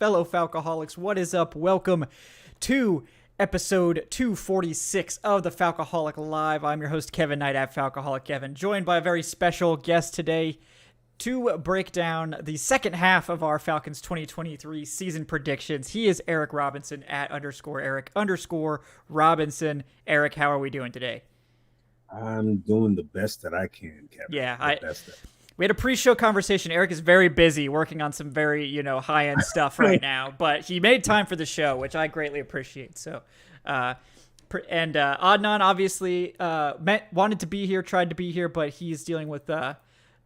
fellow Falcoholics. What is up? Welcome to episode 246 of the Falcoholic Live. I'm your host, Kevin Knight at Falcoholic Kevin, joined by a very special guest today to break down the second half of our Falcons 2023 season predictions. He is Eric Robinson at _Eric_Robinson. Eric, how are we doing today? I'm doing the best that I can, Kevin. Yeah, we had a pre-show conversation. Eric is very busy working on some very, high-end stuff right now, but he made time for the show, which I greatly appreciate. So, Adnan obviously wanted to be here, tried to be here, but he's dealing with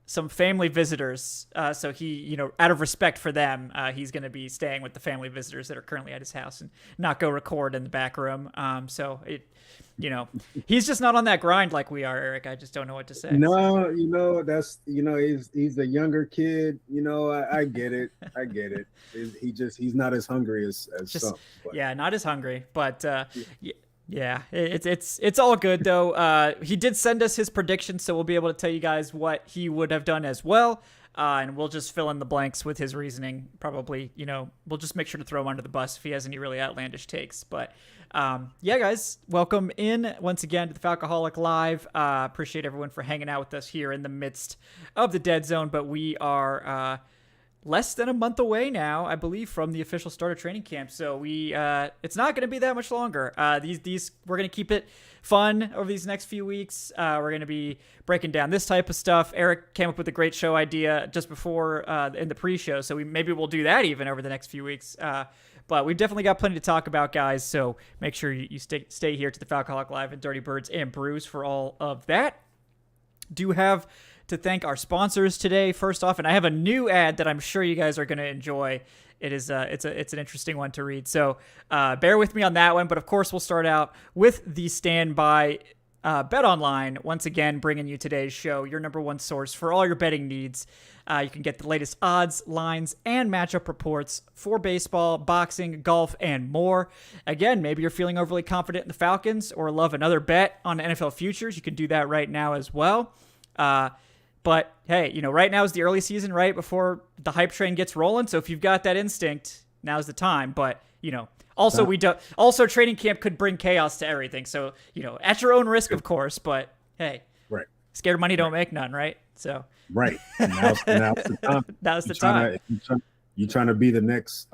some family visitors. So he, out of respect for them, he's going to be staying with the family visitors that are currently at his house and not go record in the back room. He's just not on that grind like we are, Eric. I just don't know what to say. No, he's a younger kid. I get it. He's not as hungry as some. But. Yeah, not as hungry, but yeah, it's all good though. He did send us his predictions, so we'll be able to tell you guys what he would have done as well. And we'll just fill in the blanks with his reasoning. Probably, we'll just make sure to throw him under the bus if he has any really outlandish takes. But yeah, guys, welcome in once again to the Falcoholic Live. Appreciate everyone for hanging out with us here in the midst of the dead zone. But we are less than a month away now, I believe, from the official start of training camp. So it's not going to be that much longer. We're going to keep it fun over these next few weeks. We're going to be breaking down this type of stuff. Eric came up with a great show idea just before in the pre-show, so maybe we'll do that even over the next few weeks. But we've definitely got plenty to talk about, guys. So make sure you stay here to the Falcoholic Live and Dirty Birds and Brews for all of that. Do have to thank our sponsors today. First off, and I have a new ad that I'm sure you guys are going to enjoy. It is it's an interesting one to read. So bear with me on that one. But of course, we'll start out with the standby Bet Online. Once again, bringing you today's show, your number one source for all your betting needs. You can get the latest odds, lines, and matchup reports for baseball, boxing, golf, and more. Again, maybe you're feeling overly confident in the Falcons or love another bet on NFL futures. You can do that right now as well. But hey, right now is the early season, right before the hype train gets rolling. So if you've got that instinct, now's the time. But also training camp could bring chaos to everything. So at your own risk, of course. But hey, right, scared money don't make none, right? So right, now's the time. Now's the time. You're trying to be the next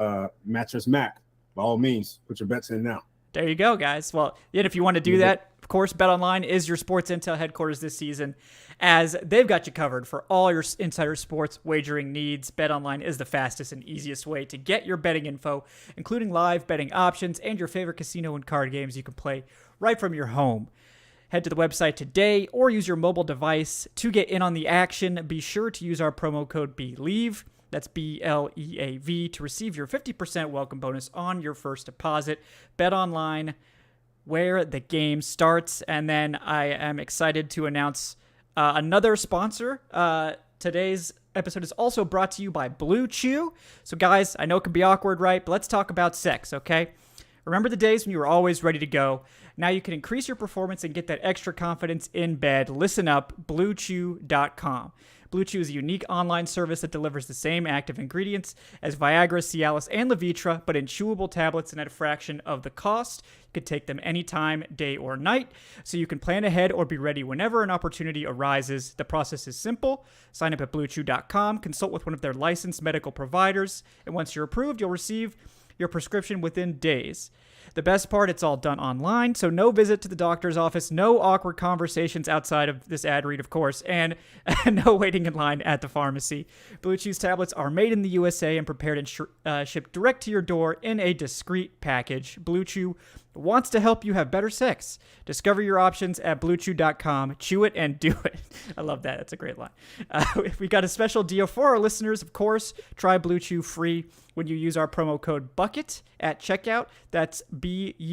Mattress Mac. By all means, put your bets in now. There you go, guys. Well, and if you want to do that, of course, BetOnline is your sports intel headquarters this season, as they've got you covered for all your insider sports wagering needs. BetOnline is the fastest and easiest way to get your betting info, including live betting options and your favorite casino and card games you can play right from your home. Head to the website today or use your mobile device to get in on the action. Be sure to use our promo code BELIEVE. That's BLEAV to receive your 50% welcome bonus on your first deposit. BetOnline, where the game starts. And then I am excited to announce another sponsor. Today's episode is also brought to you by Blue Chew. So guys, I know it can be awkward, right? But let's talk about sex, okay? Remember the days when you were always ready to go? Now you can increase your performance and get that extra confidence in bed. Listen up, BlueChew.com. Blue Chew is a unique online service that delivers the same active ingredients as Viagra, Cialis, and Levitra, but in chewable tablets and at a fraction of the cost. You can take them anytime, day or night, so you can plan ahead or be ready whenever an opportunity arises. The process is simple. Sign up at BlueChew.com, consult with one of their licensed medical providers, and once you're approved, you'll receive your prescription within days. The best part, it's all done online, so no visit to the doctor's office, no awkward conversations outside of this ad read, of course, and no waiting in line at the pharmacy. Blue Chew's tablets are made in the USA and prepared and shipped direct to your door in a discreet package. Blue Chew wants to help you have better sex. Discover your options at BlueChew.com. Chew it and do it. I love that. That's a great line. We got a special deal for our listeners, of course. Try Blue Chew free when you use our promo code BUCKET at checkout. That's BUCKET.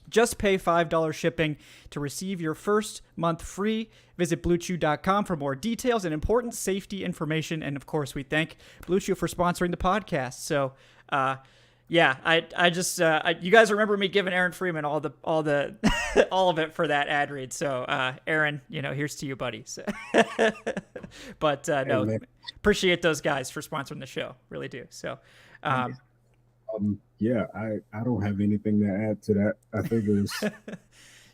Just pay $5 shipping to receive your first month free. Visit BlueChew.com for more details and important safety information. And of course, we thank Blue Chew for sponsoring the podcast. So, Yeah, I just you guys remember me giving Aaron Freeman all the all of it for that ad read. So Aaron, here's to you, buddy. So, but no, man. appreciate those guys for sponsoring the show. Really do. So Yeah, I don't have anything to add to that. I think it was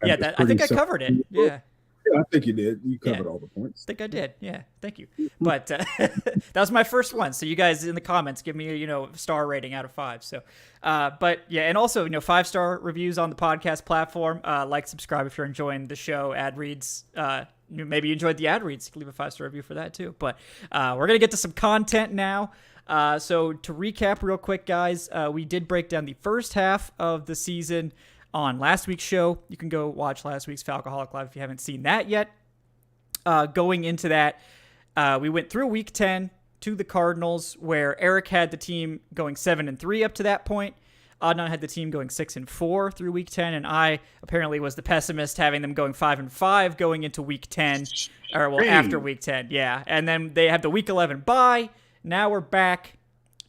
yeah, I think I covered it. Yeah. Yeah, I think you did. You covered all the points. I think I did. Yeah, thank you. But that was my first one. So you guys in the comments give me a star rating out of 5. So, but yeah, and also 5-star reviews on the podcast platform. Like, subscribe if you're enjoying the show. Ad reads. Maybe you enjoyed the ad reads. You can leave a 5-star review for that too. But we're gonna get to some content now. So to recap real quick, guys, we did break down the first half of the season on last week's show. You can go watch last week's Falcoholic Live if you haven't seen that yet. Going into that, we went through week 10 to the Cardinals, where Eric had the team going 7-3 up to that point. Adnan had the team going 6-4 through week 10, and I apparently was the pessimist, having them going 5-5 going into week 10, after week 10. Yeah, and then they have the week 11 bye. Now we're back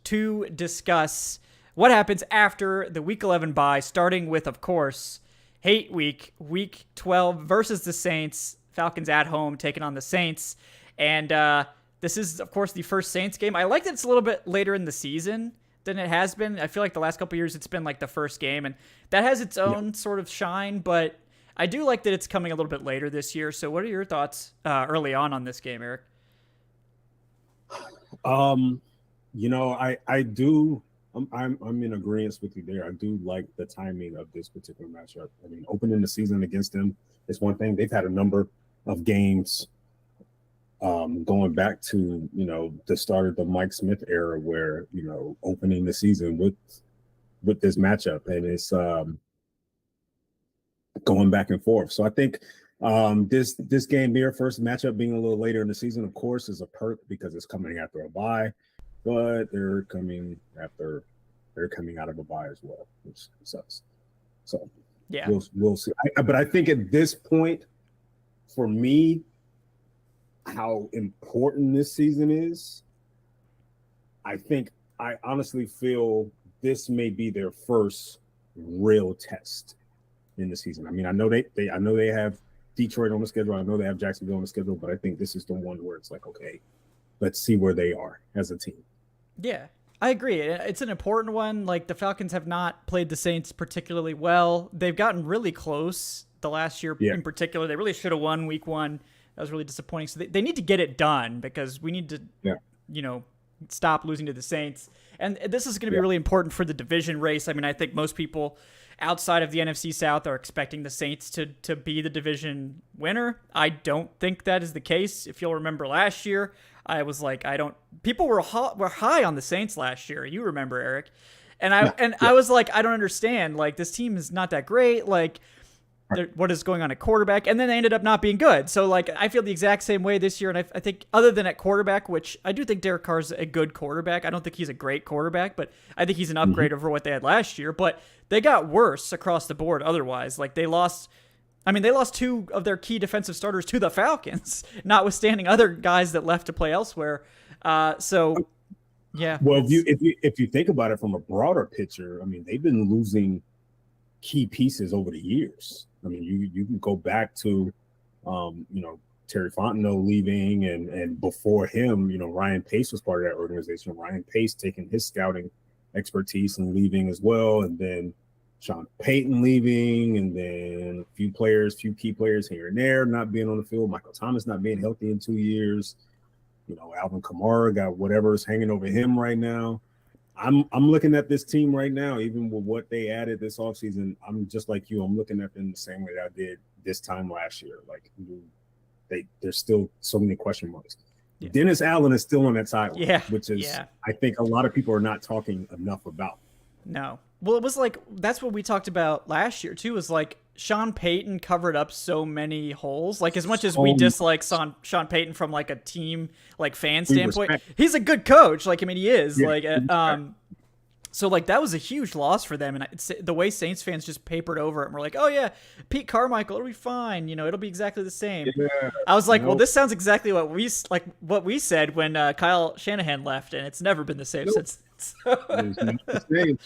to discuss what happens after the week 11 bye, starting with, of course, hate week 12 versus the Saints. Falcons at home taking on the Saints. And this is, of course, the first Saints game. I like that it's a little bit later in the season than it has been. I feel like the last couple of years it's been like the first game, and that has its own sort of shine, but I do like that it's coming a little bit later this year. So what are your thoughts early on this game, Eric? I do. I'm in agreement with you there. I do like the timing of this particular matchup. I mean, opening the season against them is one thing. They've had a number of games going back to, the start of the Mike Smith era where, opening the season with this matchup, and it's going back and forth. So I think this game here, first matchup being a little later in the season, of course, is a perk because it's coming after a bye. But they're coming out of a bye as well, which sucks. So yeah, we'll see. But I think at this point, for me, how important this season is, I honestly feel this may be their first real test in the season. I mean, I know they have Detroit on the schedule. I know they have Jacksonville on the schedule, but I think this is the one where it's like, okay, let's see where they are as a team. Yeah, I agree. It's an important one. Like, the Falcons have not played the Saints particularly well. They've gotten really close the last year in particular. They really should have won week 1. That was really disappointing. So they need to get it done because we need to, stop losing to the Saints. And this is going to be really important for the division race. I mean, I think most people outside of the NFC South are expecting the Saints to be the division winner. I don't think that is the case. If you'll remember last year, I was like, people were high on the Saints last year. You remember, Eric. And I was like, I don't understand. Like, this team is not that great. Like, what is going on at quarterback? And then they ended up not being good. So, like, I feel the exact same way this year. And I think other than at quarterback, which I do think Derek Carr's a good quarterback. I don't think he's a great quarterback, but I think he's an upgrade over what they had last year. But they got worse across the board otherwise. Like, they lost 2 of their key defensive starters to the Falcons, notwithstanding other guys that left to play elsewhere. So, yeah. Well, if you think about it from a broader picture, I mean, they've been losing key pieces over the years. I mean, you can go back to, Terry Fontenot leaving, and before him, Ryan Pace was part of that organization. Ryan Pace taking his scouting expertise and leaving as well, and then Sean Payton leaving, and then a few key players here and there not being on the field. Michael Thomas not being healthy in 2 years. Alvin Kamara got whatever's hanging over him right now. I'm looking at this team right now, even with what they added this offseason. I'm just like you. I'm looking at them the same way that I did this time last year. Like, there's still so many question marks. Yeah. Dennis Allen is still on that sideline, which is I think a lot of people are not talking enough about. No. Well, it was like, that's what we talked about last year too, was like Sean Payton covered up so many holes. Like, as much as we dislike Sean Payton from like a team, like, fan standpoint, he's a good coach. Like, I mean, he is so like that was a huge loss for them. And the way Saints fans just papered over it and were like, oh yeah, Pete Carmichael, it'll be fine. It'll be exactly the same. Yeah. I was like, well, this sounds exactly what we said when Kyle Shanahan left, and it's never been the same since. There's nothing to say.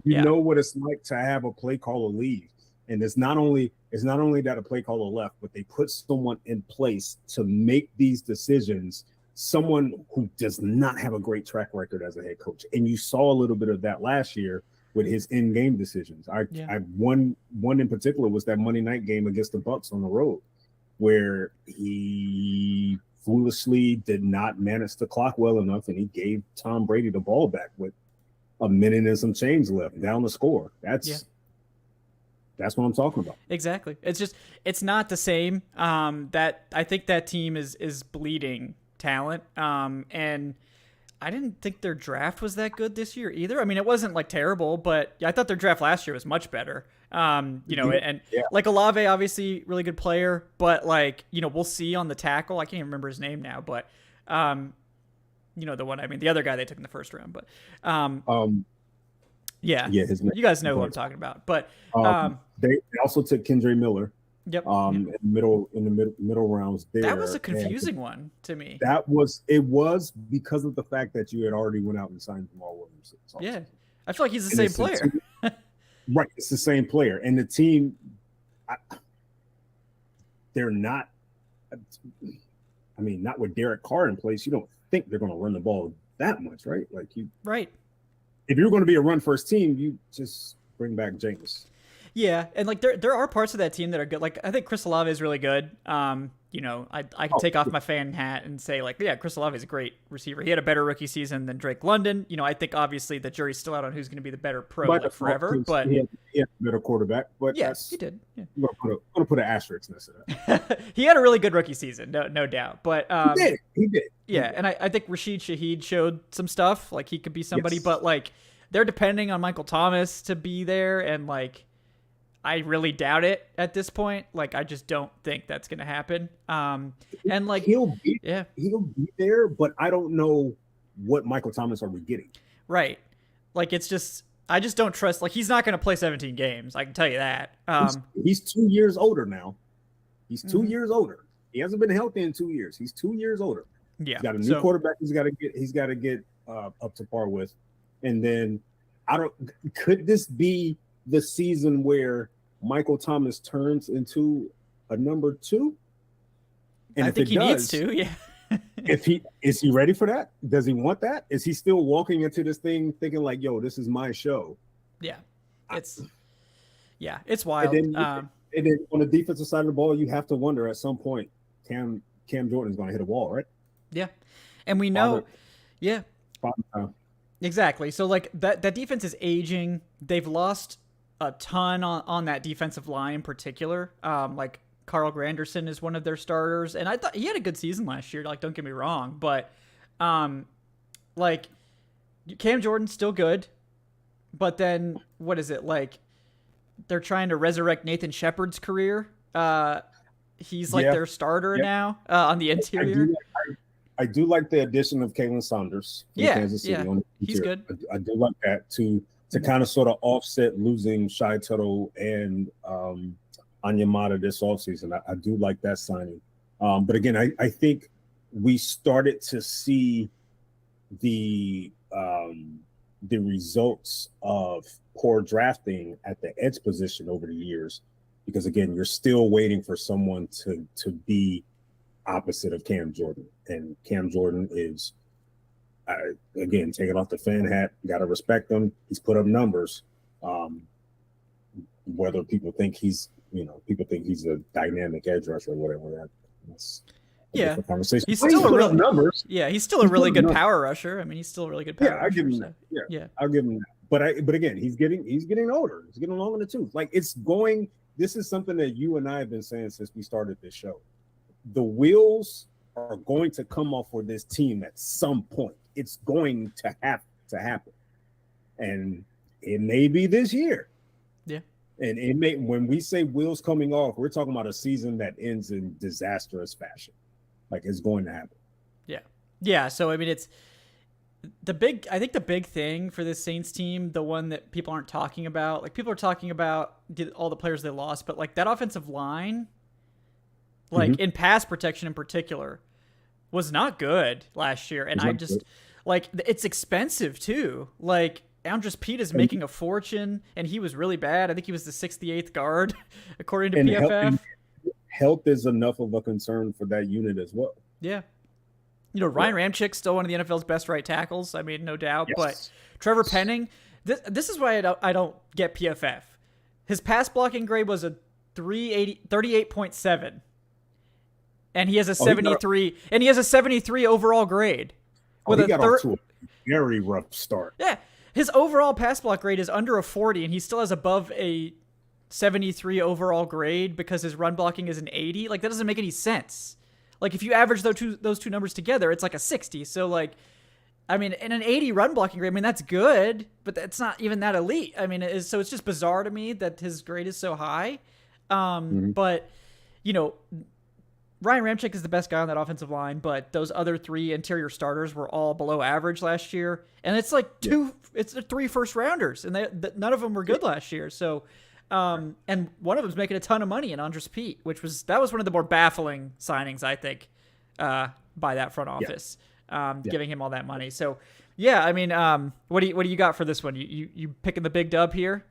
You Yeah. know what it's like to have a play caller leave, and it's not only that a play caller left, but they put someone in place to make these decisions. Someone who does not have a great track record as a head coach, and you saw a little bit of that last year with his in-game decisions. I one in particular was that Monday night game against the Bucs on the road, where he foolishly did not manage the clock well enough, and he gave Tom Brady the ball back with a minute and some change left down the score. That's what I'm talking about. Exactly. It's not the same. That I think that team is bleeding talent. And I didn't think their draft was that good this year either. I mean, it wasn't like terrible, but I thought their draft last year was much better. Like Olave, obviously really good player, but like, we'll see on the tackle. I can't even remember his name now, but the one, the other guy they took in the first round, but his name, you guys know who I'm talking about, but they also took Kendre Miller. Yep. In the middle rounds there. That was a confusing one to me. It was because of the fact that you had already went out and signed Jamal Williams. Yeah. I feel like he's the same player. Right. It's the same player. And the team, they're not, not with Derek Carr in place. You don't think they're going to run the ball that much, right? Right. If you're going to be a run first team, you just bring back Jameis. Yeah, and like there are parts of that team that are good. Like I think Chris Olave is really good. I can take off my fan hat and say like, yeah, Chris Olave is a great receiver. He had a better rookie season than Drake London. I think obviously the jury's still out on who's going to be the better pro forever. But he had a better quarterback. But yes, he did. Yeah. I'm gonna put an asterisk next to that. He had a really good rookie season, no doubt. But he did. Yeah, and I think Rashid Shaheed showed some stuff. Like he could be somebody, but like they're depending on Michael Thomas to be there, and like. I really doubt it at this point. Like, I just don't think that's going to happen. And like, he'll be there, but I don't know what Michael Thomas are we getting. Right. Like, I just don't trust, like, he's not going to play 17 games. I can tell you that. He's 2 years older now. He's 2 years older. He hasn't been healthy in 2 years. He's 2 years older. Yeah. He's got a new quarterback he's got to get up to par with. And then could this be the season where Michael Thomas turns into a number 2? And I think he needs to, yeah. Is he ready for that? Does he want that? Is he still walking into this thing thinking like, yo, this is my show? Yeah. It's wild. And then on the defensive side of the ball, you have to wonder at some point, Cam Jordan is going to hit a wall, right? Yeah. And we know, exactly. So like that defense is aging. They've lost a ton on that defensive line in particular. Like Carl Granderson is one of their starters, and I thought he had a good season last year. Like, don't get me wrong, but like Cam Jordan's still good, but then what is it like? They're trying to resurrect Nathan Shepard's career. He's like their starter now on the interior. I do like the addition of Kalen Saunders. Kansas City on the he's good. I do like that to kind of sort of offset losing Shai Tuttle and Anyamata this offseason. I do like that signing. But again, I think we started to see the results of poor drafting at the edge position over the years, because again, you're still waiting for someone to be opposite of Cam Jordan, and Cam Jordan is again, take it off the fan hat. You got to respect him. He's put up numbers. Whether people think he's a dynamic edge rusher or whatever, that's a different conversation. He's still put up numbers. Yeah, he's still a really good power rusher. I mean, he's still a really good power rusher. I'll give him that. Yeah, I'll give him that. But again, he's getting older. He's getting long in the tooth. Like this is something that you and I have been saying since we started this show. The wheels are going to come off for this team at some point. It's going to have to happen, and it may be this year. Yeah, and it may. When we say wheels coming off, we're talking about a season that ends in disastrous fashion. Like, it's going to happen. Yeah. So I mean, it's I think the big thing for this Saints team, the one that people aren't talking about, like people are talking about all the players they lost, but like that offensive line, like in pass protection in particular, was not good last year. And Like, it's expensive too. Like, Andres Pete is making a fortune, and he was really bad. I think he was the 68th guard, according to And PFF. health is enough of a concern for that unit as well. Yeah. Ryan Ramchik's still one of the NFL's best right tackles. I mean, no doubt. Yes. But Trevor Penning, this is why I don't get PFF. His pass blocking grade was a 38.7. And he has a 73 and he has a 73 overall grade. He got off to a very rough start. Yeah. His overall pass block grade is under a 40, and he still has above a 73 overall grade because his run blocking is an 80. Like, that doesn't make any sense. Like, if you average those two numbers together, it's like a 60. So, like, I mean, in an 80 run blocking grade, I mean, that's good, but that's not even that elite. I mean, so it's just bizarre to me that his grade is so high. But, Ryan Ramczyk is the best guy on that offensive line, but those other three interior starters were all below average last year. And it's like it's 3 first rounders, and none of them were good last year. So, and one of them's making a ton of money in Andres Pete, that was one of the more baffling signings, I think, by that front office, giving him all that money. So, yeah, I mean, what do you got for this one? You picking the big dub here?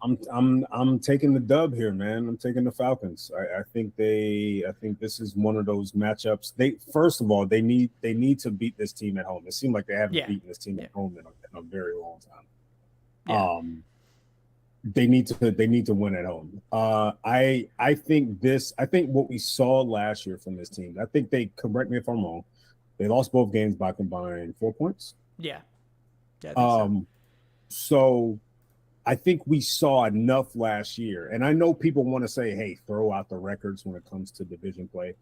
I'm taking the dub here, man. I'm taking the Falcons. I think this is one of those matchups. First of all, they need to beat this team at home. It seemed like they haven't beaten this team at home in a very long time. Yeah. They need to win at home. I think what we saw last year from this team, I think they, correct me if I'm wrong, they lost both games by combined 4 points. Yeah. I think so I think we saw enough last year. And I know people want to say, hey, throw out the records when it comes to division play.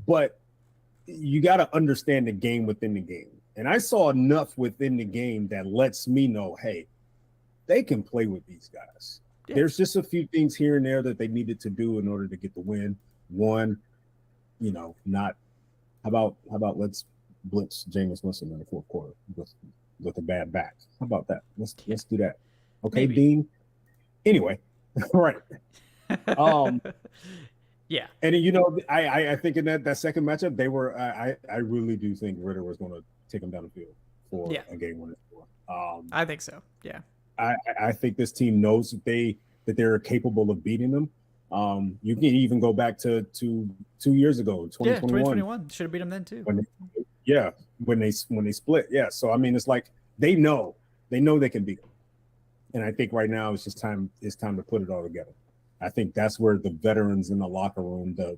But you got to understand the game within the game. And I saw enough within the game that lets me know, hey, they can play with these guys. Yeah. There's just a few things here and there that they needed to do in order to get the win. One, not – how about let's blitz Jameis Winston in the fourth quarter with a bad back. How about that? Let's do that. Okay, maybe. Dean. Anyway, right. Yeah. And I think in that second matchup, they were. I really do think Ritter was going to take them down the field for a game winning score. I think so. Yeah. I think this team knows that they're capable of beating them. You can even go back to 2 years ago, 2021. Yeah, 2021 should have beat them then too. When they split. Yeah. So I mean, it's like they know they can beat them. And I think right now it's time to put it all together. I think that's where the veterans in the locker room, the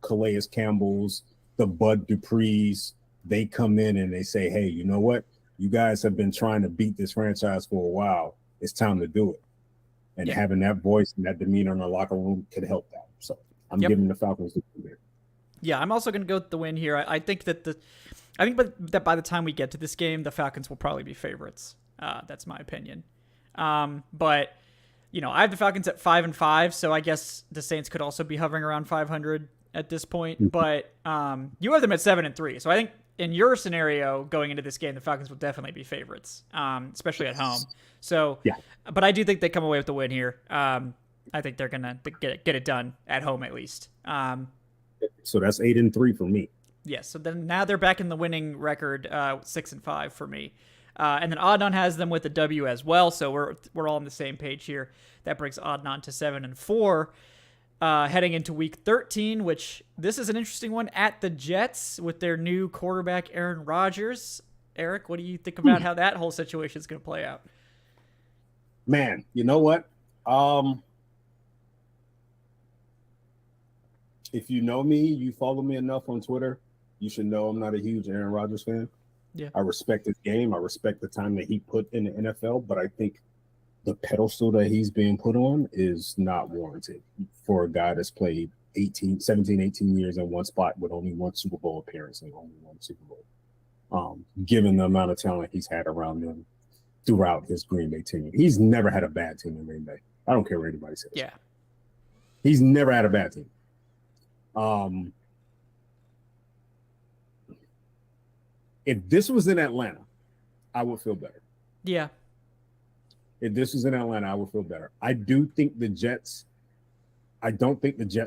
Calais Campbells, the Bud Duprees, they come in and they say, hey, you know what? You guys have been trying to beat this franchise for a while. It's time to do it. And having that voice and that demeanor in the locker room can help that. So I'm giving the Falcons the win. Yeah, I'm also going to go with the win here. I think that that by the time we get to this game, the Falcons will probably be favorites. That's my opinion. But I have the Falcons at 5-5, so I guess the Saints could also be hovering around 500 at this point. But you have them at 7-3, so I think in your scenario going into this game, the Falcons will definitely be favorites, especially at home. So, but I do think they come away with the win here. I think they're gonna get it done at home at least. So that's 8-3 for me. Yes. So then now they're back in the winning record, 6-5 for me. And then Adnan has them with a W as well, so we're all on the same page here. That brings Adnan to 7-4, heading into Week 13, which this is an interesting one at the Jets with their new quarterback Aaron Rodgers. Eric, what do you think about how that whole situation is going to play out? Man, you know what? If you know me, you follow me enough on Twitter, you should know I'm not a huge Aaron Rodgers fan. Yeah. I respect his game. I respect the time that he put in the NFL, but I think the pedestal that he's being put on is not warranted for a guy that's played 17, 18 years in one spot with only one Super Bowl appearance and only one Super Bowl. Given the amount of talent he's had around him throughout his Green Bay team. He's never had a bad team in Green Bay. I don't care what anybody says. Yeah. He's never had a bad team. If this was in Atlanta, I would feel better. Yeah. If this was in Atlanta, I would feel better. I don't think the Jets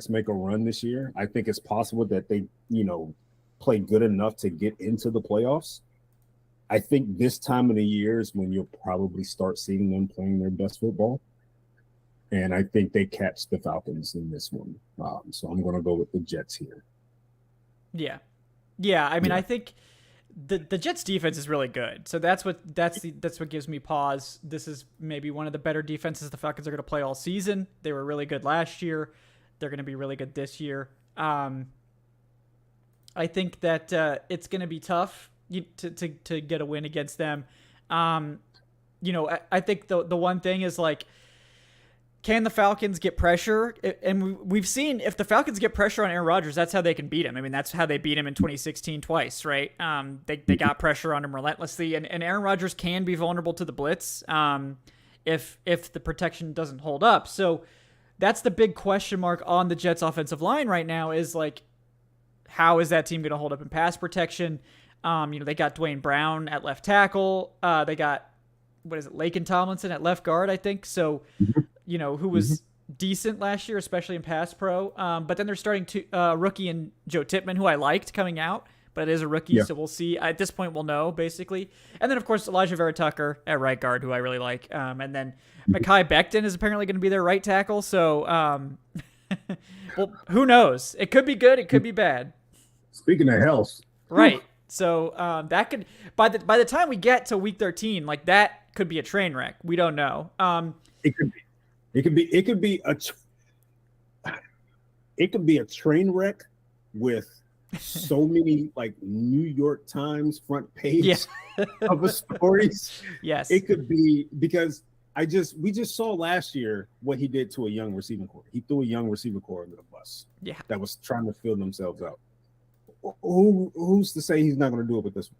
make a run this year. I think it's possible that they, play good enough to get into the playoffs. I think this time of the year is when you'll probably start seeing them playing their best football. And I think they catch the Falcons in this one. So I'm going to go with the Jets here. Yeah. Yeah. I mean, I think the Jets defense is really good. So that's what gives me pause. This is maybe one of the better defenses the Falcons are going to play all season. They were really good last year. They're going to be really good this year. I think that it's going to be tough to get a win against them. I think the one thing is like, can the Falcons get pressure? And we've seen if the Falcons get pressure on Aaron Rodgers, that's how they can beat him. I mean, that's how they beat him in 2016 twice, right? They got pressure on him relentlessly, and Aaron Rodgers can be vulnerable to the blitz if the protection doesn't hold up. So that's the big question mark on the Jets offensive line right now is like, how is that team going to hold up in pass protection? They got Dwayne Brown at left tackle. They got, Laken Tomlinson at left guard, I think. So, who was decent last year, especially in pass pro. But then they're starting to rookie and Joe Tippmann, who I liked coming out, but it is a rookie, so we'll see. At this point, we'll know, basically. And then, of course, Elijah Vera Tucker at right guard, who I really like. And then Mekhi Becton is apparently going to be their right tackle. So, well, who knows? It could be good. It could be bad. Speaking of health. Right. So that could, by the time we get to week 13, like that could be a train wreck. We don't know. It could be a train wreck with so many like New York Times front page of a stories. Yes. It could be because we just saw last year what he did to a young receiving corps. He threw a young receiver corps under the bus. Yeah. That was trying to fill themselves out. Who's to say he's not going to do it with this one?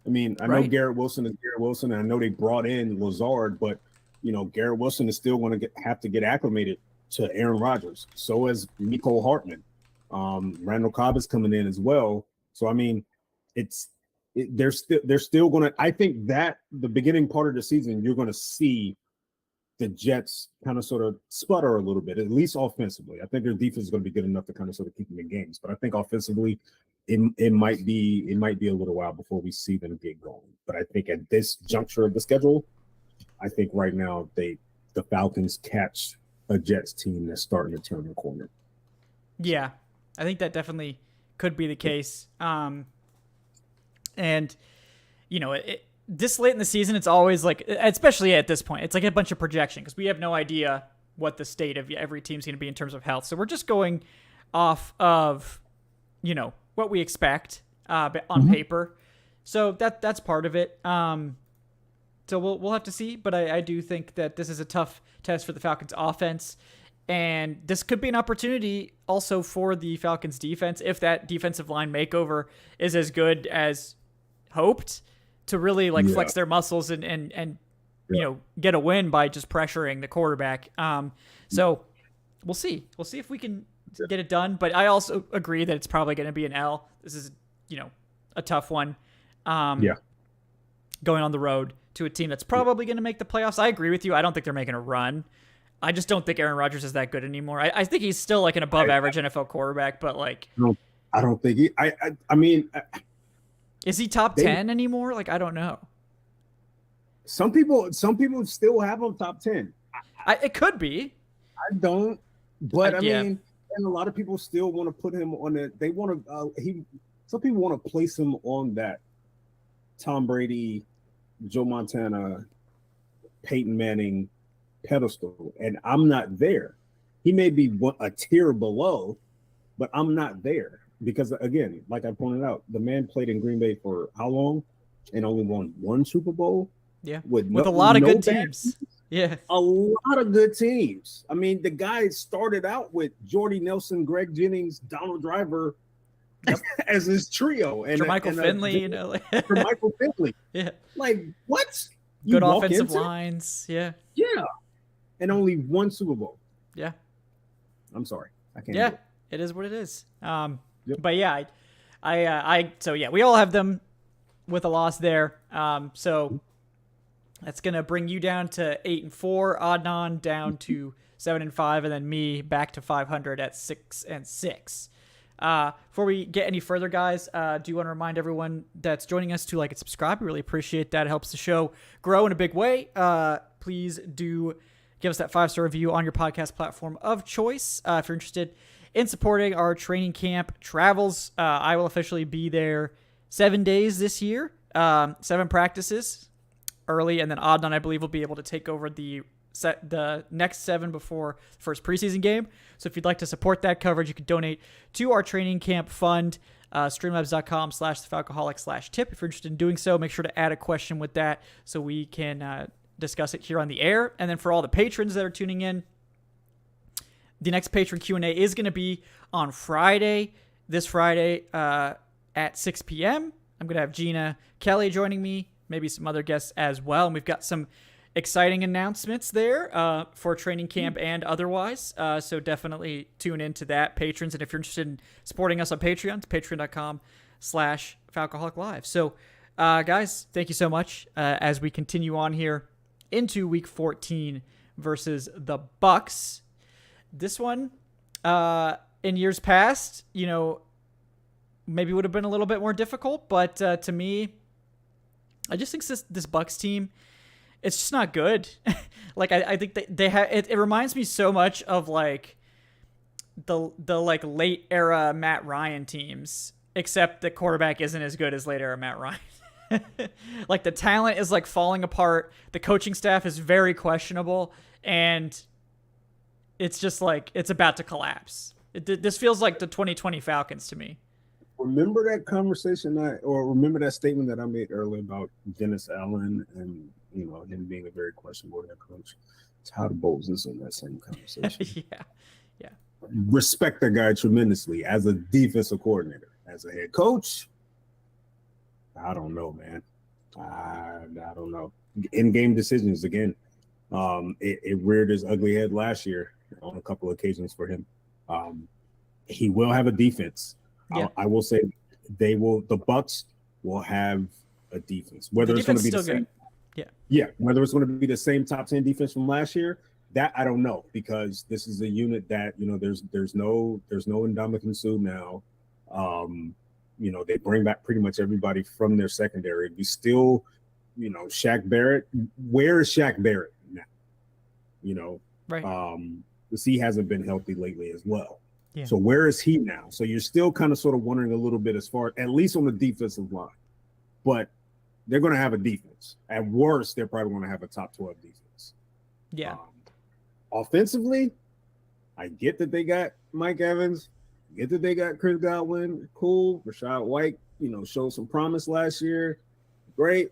I mean, I know Garrett Wilson is Garrett Wilson, and I know they brought in Lazard, but Garrett Wilson is still going to have to get acclimated to Aaron Rodgers. So is Mecole Hardman. Randall Cobb is coming in as well. So I mean, they're still going to. I think that the beginning part of the season, you're going to see the Jets kind of sort of sputter a little bit, at least offensively. I think their defense is going to be good enough to kind of sort of keep them in games. But I think offensively, it might be a little while before we see them get going. But I think at this juncture of the schedule, I think right now the Falcons catch a Jets team that's starting to turn the corner. Yeah, I think that definitely could be the case. This late in the season, it's always like, especially at this point, it's like a bunch of projection because we have no idea what the state of every team's going to be in terms of health. So we're just going off of, what we expect on paper. So that's part of it. So we'll have to see, but I do think that this is a tough test for the Falcons offense. And this could be an opportunity also for the Falcons defense if that defensive line makeover is as good as hoped, to really flex their muscles and get a win by just pressuring the quarterback. So we'll see. We'll see if we can get it done. But I also agree that it's probably going to be an L. This is, a tough one. Going on the road to a team that's probably going to make the playoffs. I agree with you. I don't think they're making a run. I just don't think Aaron Rodgers is that good anymore. I think he's still like an above average NFL quarterback, but I don't think he. I mean. Is he top 10 anymore? I don't know. Some people still have him top 10. It could be. I don't, but I mean, and a lot of people still want to put him on it. They want to. Some people want to place him on that Tom Brady, Joe Montana, Peyton Manning pedestal, and I'm not there. He may be a tier below, but I'm not there. Because, again, like I pointed out, the man played in Green Bay for how long and only won one Super Bowl? Yeah, with a lot of good teams. Yeah. A lot of good teams. I mean, the guy started out with Jordy Nelson, Greg Jennings, Donald Driver as his trio. And Jermichael Finley, Jermichael Finley. Yeah. What? Good offensive lines. Yeah. Yeah. And only one Super Bowl. Yeah. I'm sorry. I can't. Yeah, it is what it is. But yeah, we all have them with a loss there. So that's going to bring you down to 8-4, Adnan down to 7-5, and then me back to 500 at 6-6. Before we get any further, guys, do you want to remind everyone that's joining us to like and subscribe? We really appreciate that. It helps the show grow in a big way. Please do give us that 5-star review on your podcast platform of choice. If you're interested in supporting our training camp travels, I will officially be there 7 days this year, 7 practices early, and then Adnan, I believe, will be able to take over the next 7 before the first preseason game. So if you'd like to support that coverage, you can donate to our training camp fund, streamlabs.com/thefalcoholic/tip. If you're interested in doing so, make sure to add a question with that so we can discuss it here on the air. And then for all the patrons that are tuning in, the next patron Q&A is going to be on Friday, this Friday at 6 p.m. I'm going to have Gina Kelly joining me, maybe some other guests as well. And we've got some exciting announcements there for training camp and otherwise. So definitely tune into that, patrons. And if you're interested in supporting us on Patreon, it's patreon.com/Falcoholic Live. So guys, thank you so much as we continue on here into week 14 versus the Bucs. This one, in years past, maybe would have been a little bit more difficult, but to me, I just think this Bucs team, it's just not good. Like I think they have it reminds me so much of like the like late era Matt Ryan teams, except the quarterback isn't as good as late era Matt Ryan. Like the talent is like falling apart. The coaching staff is very questionable, and it's just like it's about to collapse. This feels like the 2020 Falcons to me. Remember that conversation remember that statement that I made earlier about Dennis Allen and him being a very questionable head coach. Todd Bowles is in that same conversation. Yeah. Respect that guy tremendously as a defensive coordinator. As a head coach, I don't know, man. I don't know. In-game decisions again. It reared his ugly head last year on a couple of occasions for him. He will have a defense. Yeah. I will say the Bucs will have a defense. Whether it's going to be the same. Yeah. Whether it's going to be the same top 10 defense from last year, that I don't know, because this is a unit that there's no Ndamukong Suh now. They bring back pretty much everybody from their secondary. We still, Shaq Barrett. Where is Shaq Barrett now? Right. Because he hasn't been healthy lately as well. Yeah. So where is he now? So you're still kind of sort of wondering a little bit as far, at least on the defensive line. But they're going to have a defense. At worst, they're probably going to have a top 12 defense. Yeah. Offensively, I get that they got Mike Evans. I get that they got Chris Godwin. Cool. Rashad White, showed some promise last year. Great.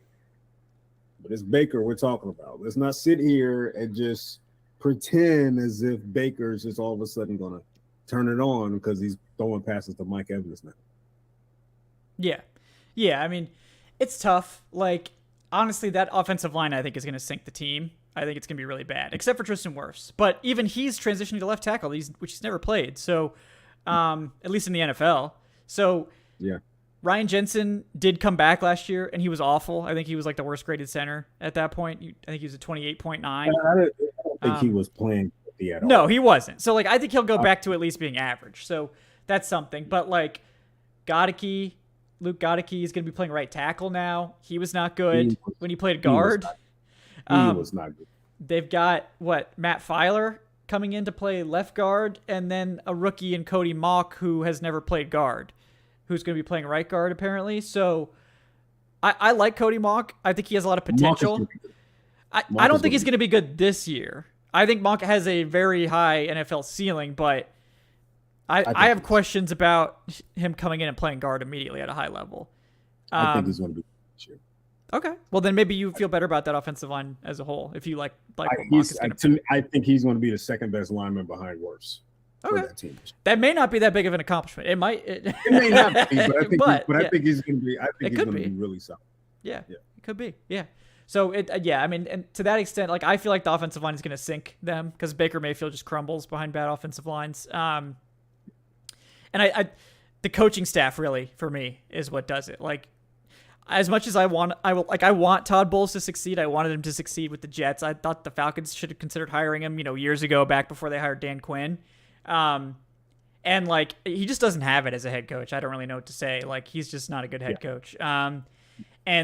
But it's Baker we're talking about. Let's not sit here and just pretend as if Baker's just all of a sudden going to turn it on because he's throwing passes to Mike Evans now. Yeah. Yeah, I mean, it's tough. Like, honestly, that offensive line, I think, is going to sink the team. I think it's going to be really bad, except for Tristan Wirfs. But even he's transitioning to left tackle, which he's never played. So, at least in the NFL. So, yeah. Ryan Jensen did come back last year, and he was awful. I think he was like the worst graded center at that point. I think he was a 28.9. I don't think he was playing at all. No, he wasn't. So, like, I think he'll go back to at least being average. So, that's something. But, like, Luke Goedeke is going to be playing right tackle now. He was not good when he played guard. He was not good. They've got, Matt Filer coming in to play left guard, and then a rookie in Cody Mauch who has never played guard, who's going to be playing right guard apparently. So I like Cody Mauch. I think he has a lot of potential. I don't think he's going to be good this year. I think Mauch has a very high NFL ceiling, but I have questions about him coming in and playing guard immediately at a high level. I think he's going to be sure. Okay. Well, then maybe you feel better about that offensive line as a whole if you like what Mauch is going to be. I think he's going to be the second best lineman behind Wirfs. Okay. That may not be that big of an accomplishment. It might. It may not be, but I think he's going to be. I think he's going to be really solid. Yeah. It could be. Yeah. So I mean, and to that extent, like I feel like the offensive line is going to sink them because Baker Mayfield just crumbles behind bad offensive lines. And the coaching staff really for me is what does it. Like as much as I want Todd Bowles to succeed. I wanted him to succeed with the Jets. I thought the Falcons should have considered hiring him, years ago, back before they hired Dan Quinn. And like he just doesn't have it as a head coach. I don't really know what to say. Like he's just not a good head coach. And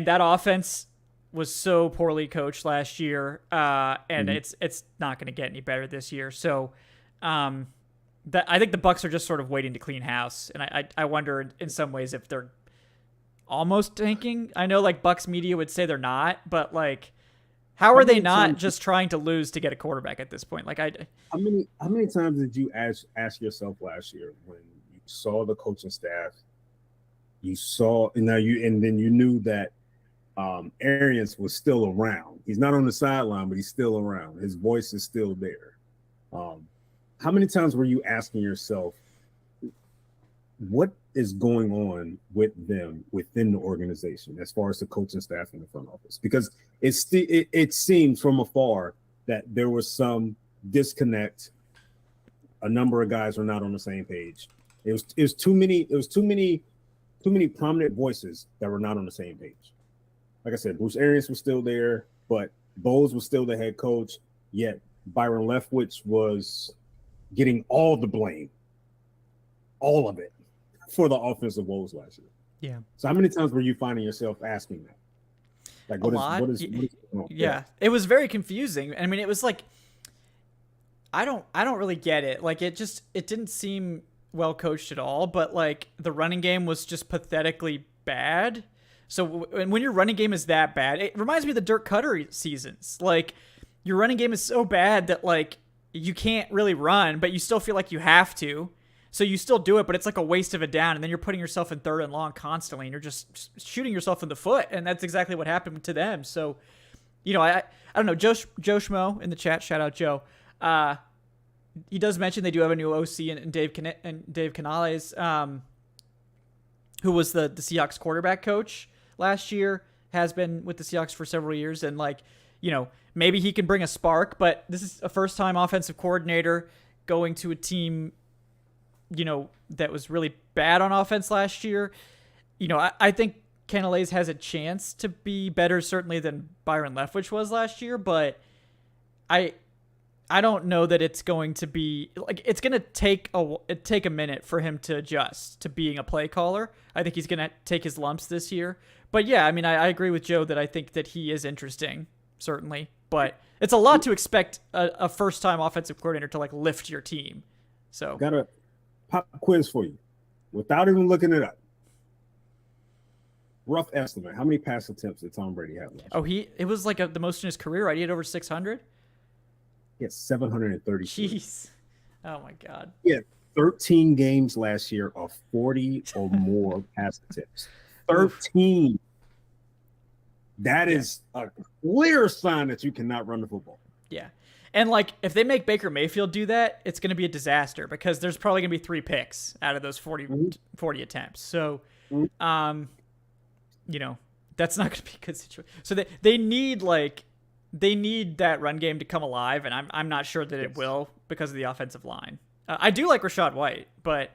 that offense was so poorly coached last year, and it's not going to get any better this year. So, I think the Bucs are just sort of waiting to clean house, and I wonder in some ways if they're almost tanking. I know like Bucs media would say they're not, but like, how are they not just trying to lose to get a quarterback at this point? Like how many times did you ask yourself last year when you saw the coaching staff? You saw, and then you knew that Arians was still around. He's not on the sideline, but he's still around. His voice is still there. How many times were you asking yourself, what is going on with them within the organization as far as the coaching staff in the front office? Because it seems from afar that there was some disconnect. A number of guys were not on the same page. It was too many prominent voices that were not on the same page. Like I said, Bruce Arians was still there, but Bowles was still the head coach, yet Byron Leftwich was getting all the blame, all of it, for the offensive woes last year. Yeah. So how many times were you finding yourself asking that? Like what is going on? Yeah. It was very confusing. I mean, it was like I don't really get it. Like it didn't seem well coached at all, but like the running game was just pathetically bad. So when your running game is that bad, it reminds me of the Dirk Cutter seasons. Like your running game is so bad that like you can't really run, but you still feel like you have to. So you still do it, but it's like a waste of a down. And then you're putting yourself in 3rd and long constantly, and you're just shooting yourself in the foot. And that's exactly what happened to them. So, I don't know. Joe Schmo in the chat, shout out Joe. He does mention they do have a new OC and Dave Canales, who was the Seahawks quarterback coach last year, has been with the Seahawks for several years. And like, maybe he can bring a spark, but this is a first-time offensive coordinator going to a team, that was really bad on offense last year. I think Canales has a chance to be better, certainly, than Byron Leftwich was last year, but I don't know that it's going to be like it's going to take a minute for him to adjust to being a play caller. I think he's going to take his lumps this year. But yeah, I mean, I agree with Joe that I think that he is interesting, certainly, but it's a lot to expect a first-time offensive coordinator to like lift your team. So got a pop quiz for you without even looking it up. Rough estimate. How many pass attempts did Tom Brady have last year? It was like the most in his career, right? He had over 600. He had 730. Jeez. Oh my God. He had 13 games last year of 40 or more pass attempts. 13. That is a clear sign that you cannot run the football. Yeah. And like if they make Baker Mayfield do that, it's going to be a disaster because there's probably going to be 3 picks out of those 40 attempts. So, that's not going to be a good situation. So they need that run game to come alive, and I'm not sure that it will because of the offensive line. I do like Rachaad White, but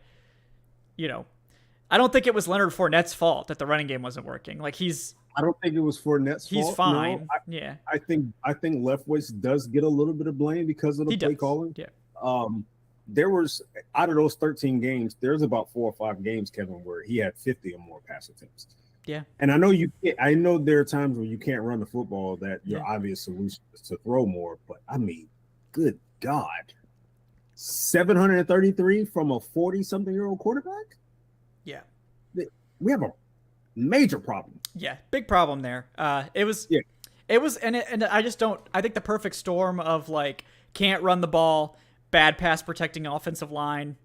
I don't think it was Leonard Fournette's fault that the running game wasn't working. Like I don't think it was Fournette's fault. He's fine. No, I think Leftwich does get a little bit of blame because of the play calling. Yeah. There was out of those 13 games, there's about 4 or 5 games, Kevin, where he had 50 or more pass attempts. Yeah. And I know there are times where you can't run the football that your obvious solution is to throw more, but I mean, good God. 733 from a 40-something-year-old quarterback? Yeah. We have a major problem. Yeah, big problem there. It was, and I just don't. I think the perfect storm of like can't run the ball, bad pass protecting offensive line,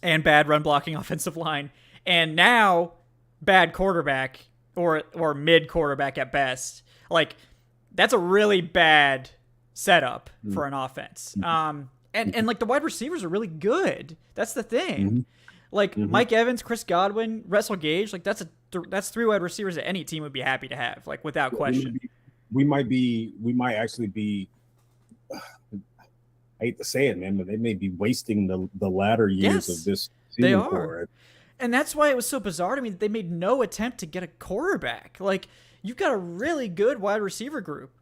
and bad run blocking offensive line, and now bad quarterback or mid quarterback at best. Like that's a really bad setup for an offense. And like the wide receivers are really good. That's the thing. Like Mike Evans, Chris Godwin, Russell Gage, like that's 3 wide receivers that any team would be happy to have, like without question. We might actually be, I hate to say it, man, but they may be wasting the latter years of this season. They are. And that's why it was so bizarre to me that they made no attempt to get a quarterback. Like you've got a really good wide receiver group.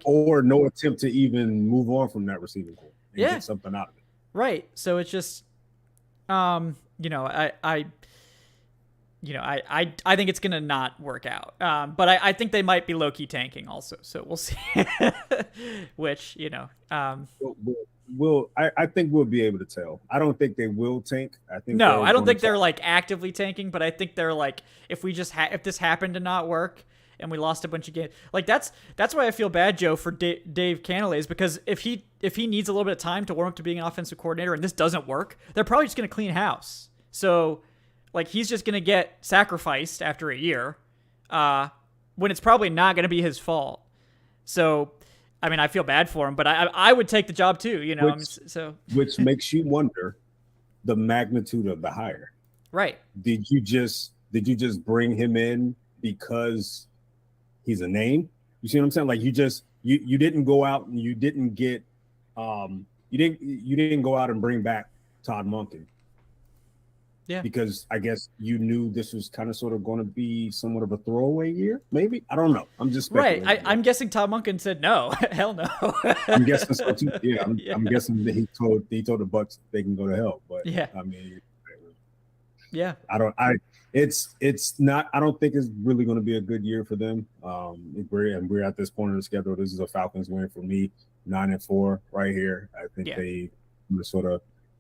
Or no attempt to even move on from that receiving core and get something out of it. Right. So it's just You know, I think it's gonna not work out. But I think they might be low key tanking also. So we'll see. Which I think we'll be able to tell. I don't think they will tank. I think no, they're I don't going think to they're like actively tanking, but I think they're like if we just if this happened to not work and we lost a bunch of games, like that's why I feel bad, Joe, for Dave Canales, because if he needs a little bit of time to warm up to being an offensive coordinator and this doesn't work, they're probably just gonna clean house. So like he's just gonna get sacrificed after a year, when it's probably not gonna be his fault. So I mean, I feel bad for him, but I would take the job too, you know. Which makes you wonder the magnitude of the hire. Right. Did you just bring him in because he's a name? You see what I'm saying? Like you didn't go out and you didn't get you didn't go out and bring back Todd Monken. Yeah. Because I guess you knew this was kind of sort of going to be somewhat of a throwaway year, maybe. I don't know. I'm just right. I'm guessing Todd Monken said no. Hell no. I'm guessing so too. Yeah, I'm guessing that he told the Bucs they can go to hell. But yeah, I mean, yeah, it's not. I don't think it's really going to be a good year for them. We're at this point in the schedule. This is a Falcons win for me, 9-4 right here. I think they sort of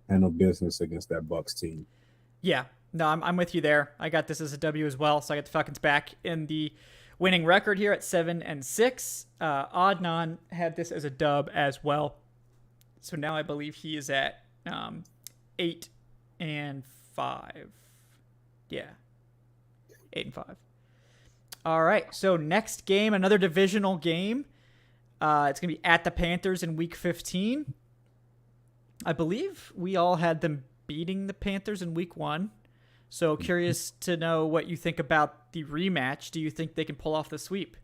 handle business against that Bucs team. Yeah, no, I'm with you there. I got this as a W as well, so I got the Falcons back in the winning record here at 7-6. Adnan had this as a dub as well, so now I believe he is at 8-5. Yeah, 8-5. All right, so next game, another divisional game. It's gonna be at the Panthers in Week 15. I believe we all had them beating the Panthers in Week 1. So curious to know what you think about the rematch. Do you think they can pull off the sweep?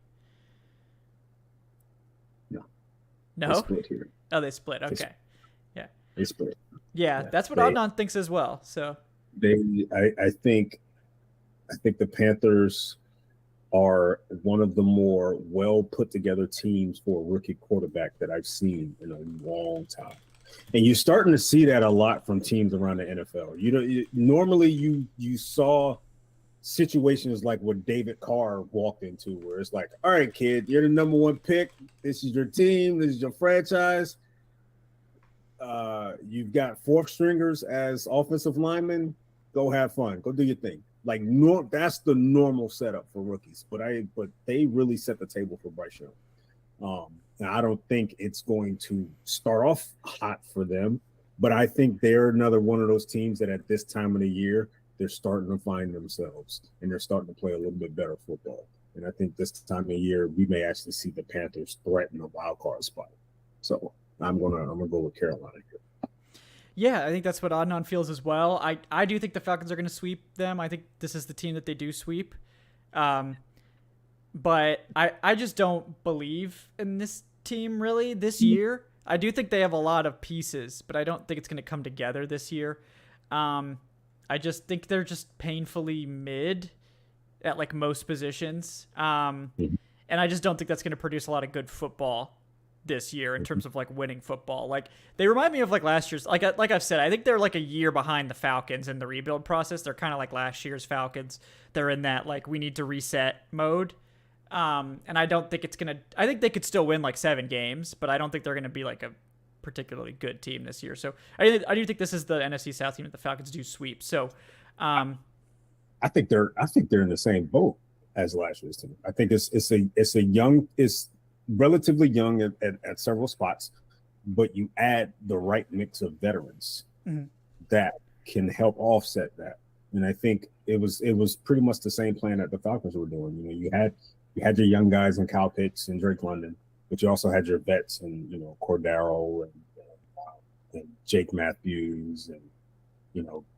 No. They split here. Oh, they split. Okay. Yeah. They split. Yeah, that's what Adnan thinks as well. So I think the Panthers are one of the more well put together teams for a rookie quarterback that I've seen in a long time. And you're starting to see that a lot from teams around the NFL. Normally you saw situations like what David Carr walked into, where it's like, all right, kid, you're the number one pick. This is your team. This is your franchise. You've got fourth stringers as offensive linemen. Go have fun. Go do your thing. Like that's the normal setup for rookies. But they really set the table for Bryce Young. And I don't think it's going to start off hot for them, but I think they're another one of those teams that at this time of the year, they're starting to find themselves and they're starting to play a little bit better football. And I think this time of the year, we may actually see the Panthers threaten a wild card spot. So I'm gonna go with Carolina here. Yeah, I think that's what Adnan feels as well. I do think the Falcons are going to sweep them. I think this is the team that they do sweep. But I just don't believe in this team really this year. I do think they have a lot of pieces, but I don't think it's going to come together this year. I just think they're just painfully mid at like most positions. And I just don't think that's going to produce a lot of good football this year in terms of like winning football. Like they remind me of like last year's, like I've said, I think they're like a year behind the Falcons in the rebuild process. They're kind of like last year's Falcons. They're in that like we need to reset mode. And I don't think I think they could still win like 7 games, but I don't think they're going to be like a particularly good team this year. So I do think this is the NFC South team that the Falcons do sweep. So, I think they're in the same boat as last year's team. I think it's relatively young at several spots, but you add the right mix of veterans that can help offset that. And I think it was pretty much the same plan that the Falcons were doing. You had your young guys in Kyle Pitts and Drake London, but you also had your vets and Cordero and Jake Matthews and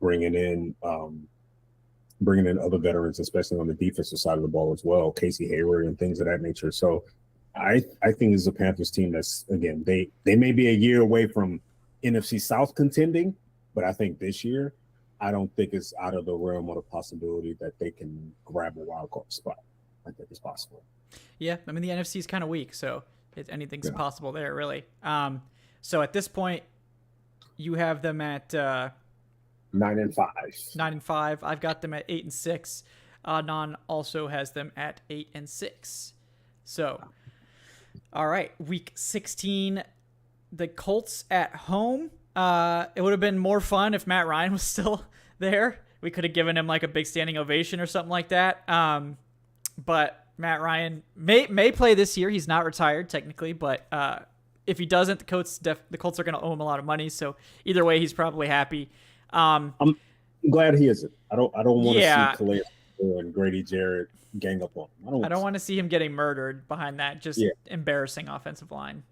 bringing in other veterans, especially on the defensive side of the ball as well, Casey Hayward and things of that nature. So I think this is a Panthers team that's, again, they may be a year away from NFC South contending, but I think this year, I don't think it's out of the realm of the possibility that they can grab a wild card spot. I think it's possible. Yeah, I mean, the NFC is kind of weak, so anything's possible there, really. So at this point, you have them at 9-5. 9-5. I've got them at 8-6. Adnan also has them at 8-6. So, all right, week 16, the Colts at home. It would have been more fun if Matt Ryan was still there. We could have given him like a big standing ovation or something like that. But Matt Ryan may play this year. He's not retired technically, but if he doesn't, the Colts are going to owe him a lot of money. So either way, he's probably happy. I'm glad he isn't. I don't want to Yeah. see Calais and Grady Jarrett gang up on him. I don't want to see him getting murdered behind that just embarrassing offensive line.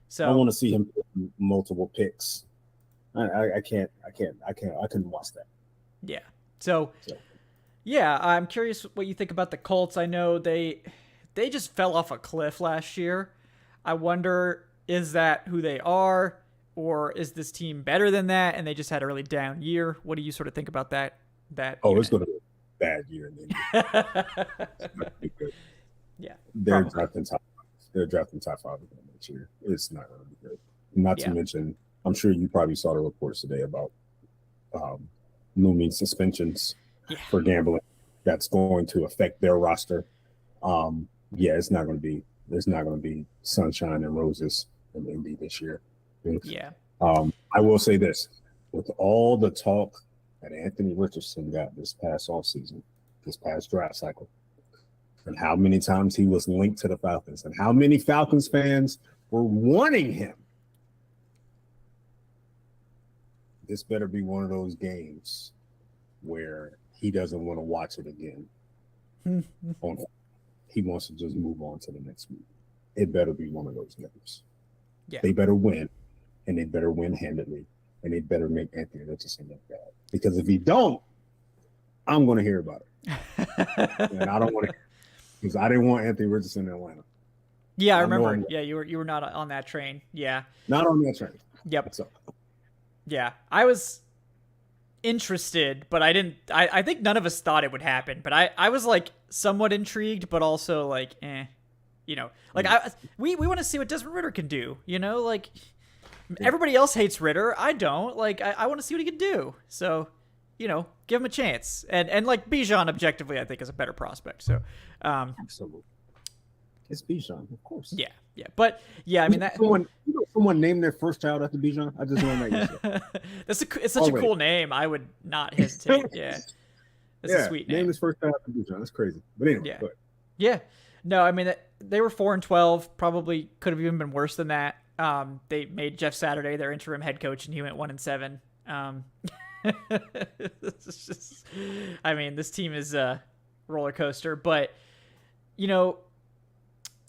So I don't want to see him put multiple picks. I couldn't watch that. Yeah. So yeah, I'm curious what you think about the Colts. I know they just fell off a cliff last year. I wonder, is that who they are, or is this team better than that and they just had a really down year? What do you sort of think about that? It's going to be a bad year. Yeah. They're drafting top 5 again next year. It's not going to be good. Not to mention, I'm sure you probably saw the reports today about looming suspensions for gambling. That's going to affect their roster. It's not going to be sunshine and roses in Indy this year. Yeah. I will say this: with all the talk that Anthony Richardson got this past offseason, this past draft cycle, and how many times he was linked to the Falcons, and how many Falcons fans were wanting him, this better be one of those games where he doesn't want to watch it again. He wants to just move on to the next week. It better be one of those games. Yeah. They better win, and they better win handedly, and they better make Anthony Richardson look bad. Because if he don't, I'm going to hear about it. And I don't want to, because I didn't want Anthony Richardson in Atlanta. Yeah, I remember. Yeah, you were not on that train. Yeah. Not on that train. Yep. Yeah, I was interested, but I didn't. I think none of us thought it would happen, but I was like somewhat intrigued, but also like, like we want to see what Desmond Ridder can do. Like everybody else hates Ridder. I don't. Like I want to see what he can do. So, give him a chance. And like Bijan, objectively, I think is a better prospect. So, absolutely. It's Bijan, of course. Yeah. But yeah, I mean that someone named their first child after Bijan. I just want to make it. It's such a cool name. I would not hesitate. Yeah. That's a sweet name. Name his first child after Bijan. That's crazy. But anyway, Yeah. No, I mean they were 4-12. Probably could have even been worse than that. They made Jeff Saturday their interim head coach, and he went 1-7. It's just, I mean, this team is a roller coaster, but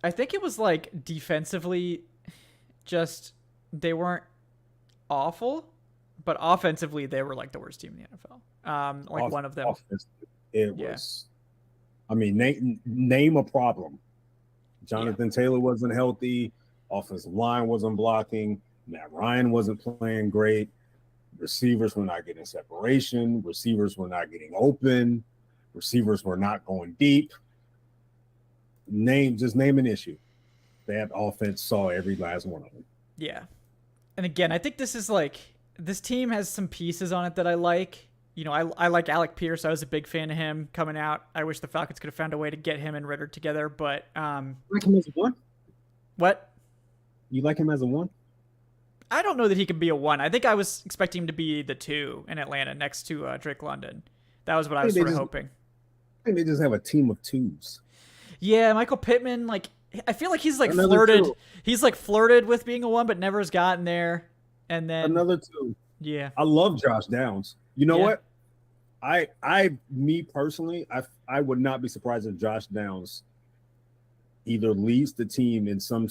I think it was like defensively, just they weren't awful, but offensively they were like the worst team in the NFL. One of them. It was. I mean, name a problem. Jonathan Taylor wasn't healthy. Offensive line wasn't blocking. Matt Ryan wasn't playing great. Receivers were not getting separation. Receivers were not getting open. Receivers were not going deep. Name an issue. That offense saw every last one of them. Yeah. And again, I think this is like, this team has some pieces on it that I like. I like Alec Pierce. I was a big fan of him coming out. I wish the Falcons could have found a way to get him and Ridder together, but you like him as a 1? What? You like him as a 1? I don't know that he could be a 1. I think I was expecting him to be the 2 in Atlanta next to Drake London. That was what I was sort of hoping. I think they just have a team of 2s. Yeah, Michael Pittman, like I feel like he's like flirted. He's like flirted with being a 1, but never has gotten there. And then another 2. Yeah, I love Josh Downs. You know what? Me personally, I would not be surprised if Josh Downs either leads the team in some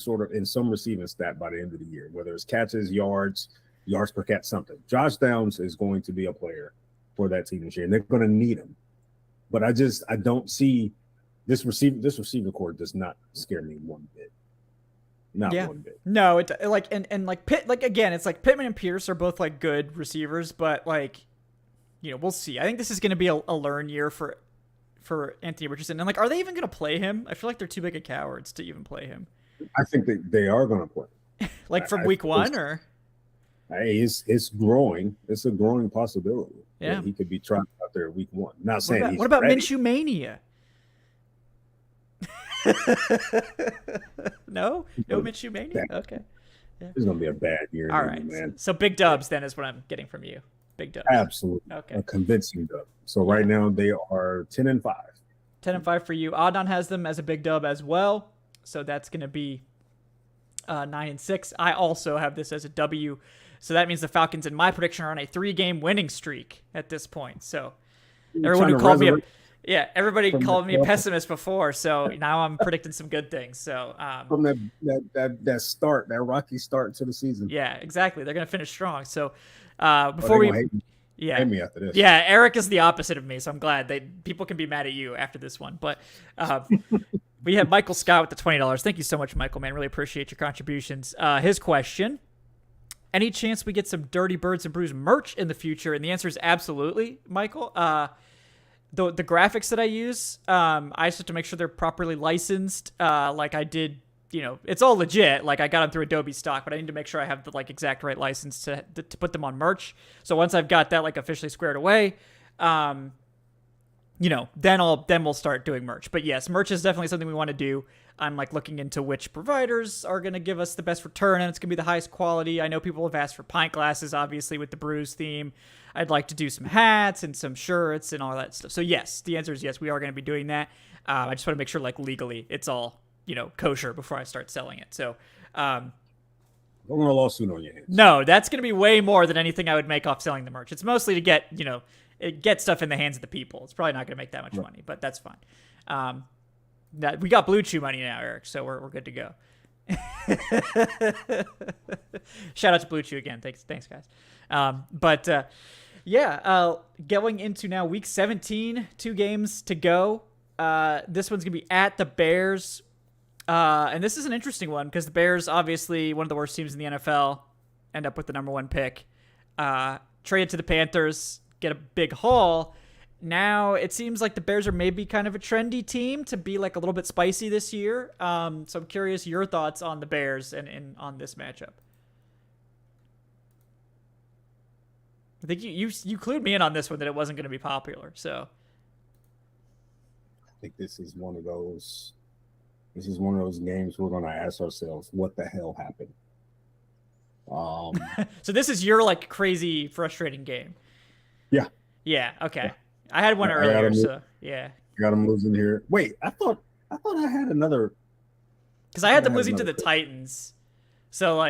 receiving stat by the end of the year, whether it's catches, yards per catch, something. Josh Downs is going to be a player for that team this year, and they're going to need him. But I don't see this receiver core does not scare me one bit. Not one bit. No, it like and like Pitt, like again, it's like Pittman and Pierce are both like good receivers, but like we'll see. I think this is going to be a learn year for Anthony Richardson. And like, are they even going to play him? I feel like they're too big of cowards to even play him. I think they are going to play. Like from week 1 or? Hey, it's growing. It's a growing possibility Yeah. that he could be tried out there week one. Not What saying about he's what about ready. Minshew mania? No, no Minshew mania. Okay. Yeah. It's gonna be a bad year in All Indy, right. man. So big dubs then is what I'm getting from you. Big dubs. Absolutely, Okay. a convincing dub. So right Yeah. now they are 10-5. 10-5 for you. Adnan has them as a big dub as well. So that's going to be 9-6. I also have this as a W. So that means the Falcons, in my prediction, are on a 3-game winning streak at this point. So You're everyone trying who to called me resurrect everybody from called me a the, pessimist before. So now I'm predicting some good things. So from that start, that rocky start to the season. yeah, exactly. They're going to finish strong. So Oh, before they're we, gonna yeah, hate me after this. yeah, Eric is the opposite of me. So I'm glad people can be mad at you after this one. But we have Michael Scott with the $20. Thank you so much, Michael, man. Really appreciate your contributions. His question: any chance we get some Dirty Birds and Brews merch in the future? And the answer is absolutely, Michael. The graphics that I use, I just have to make sure they're properly licensed. Like I did, it's all legit. Like I got them through Adobe stock, but I need to make sure I have the exact right license to put them on merch. So once I've got that officially squared away, then we'll start doing merch. But yes, merch is definitely something we want to do. I'm looking into which providers are going to give us the best return, and it's going to be the highest quality. I know people have asked for pint glasses, obviously, with the Brews theme. I'd like to do some hats and some shirts and all that stuff. So yes, the answer is yes, we are going to be doing that. I just want to make sure legally it's all, kosher before I start selling it. So, Don't want a lawsuit on your hands. no, that's going to be way more than anything I would make off selling the merch. It's mostly to get stuff in the hands of the people. It's probably not going to make that much money, but that's fine. We got Blue Chew money now, Eric, so we're good to go. Shout out to Blue Chew again. Thanks guys. Going into now week 17, 2 games to go. This one's gonna be at the Bears, and this is an interesting one because the Bears, obviously one of the worst teams in the NFL, end up with the number 1 pick. Trade it to the Panthers, get a big haul. Now it seems like the Bears are maybe kind of a trendy team to be a little bit spicy this year. So I'm curious your thoughts on the Bears and on this matchup. I think you clued me in on this one that it wasn't going to be popular. So I think this is one of those games we're going to ask ourselves, what the hell happened? So this is your crazy frustrating game. Yeah. Yeah. Okay. Yeah. I had one earlier. So yeah. Got them losing here. Wait, I thought I had another. Because I had them losing to the Titans. So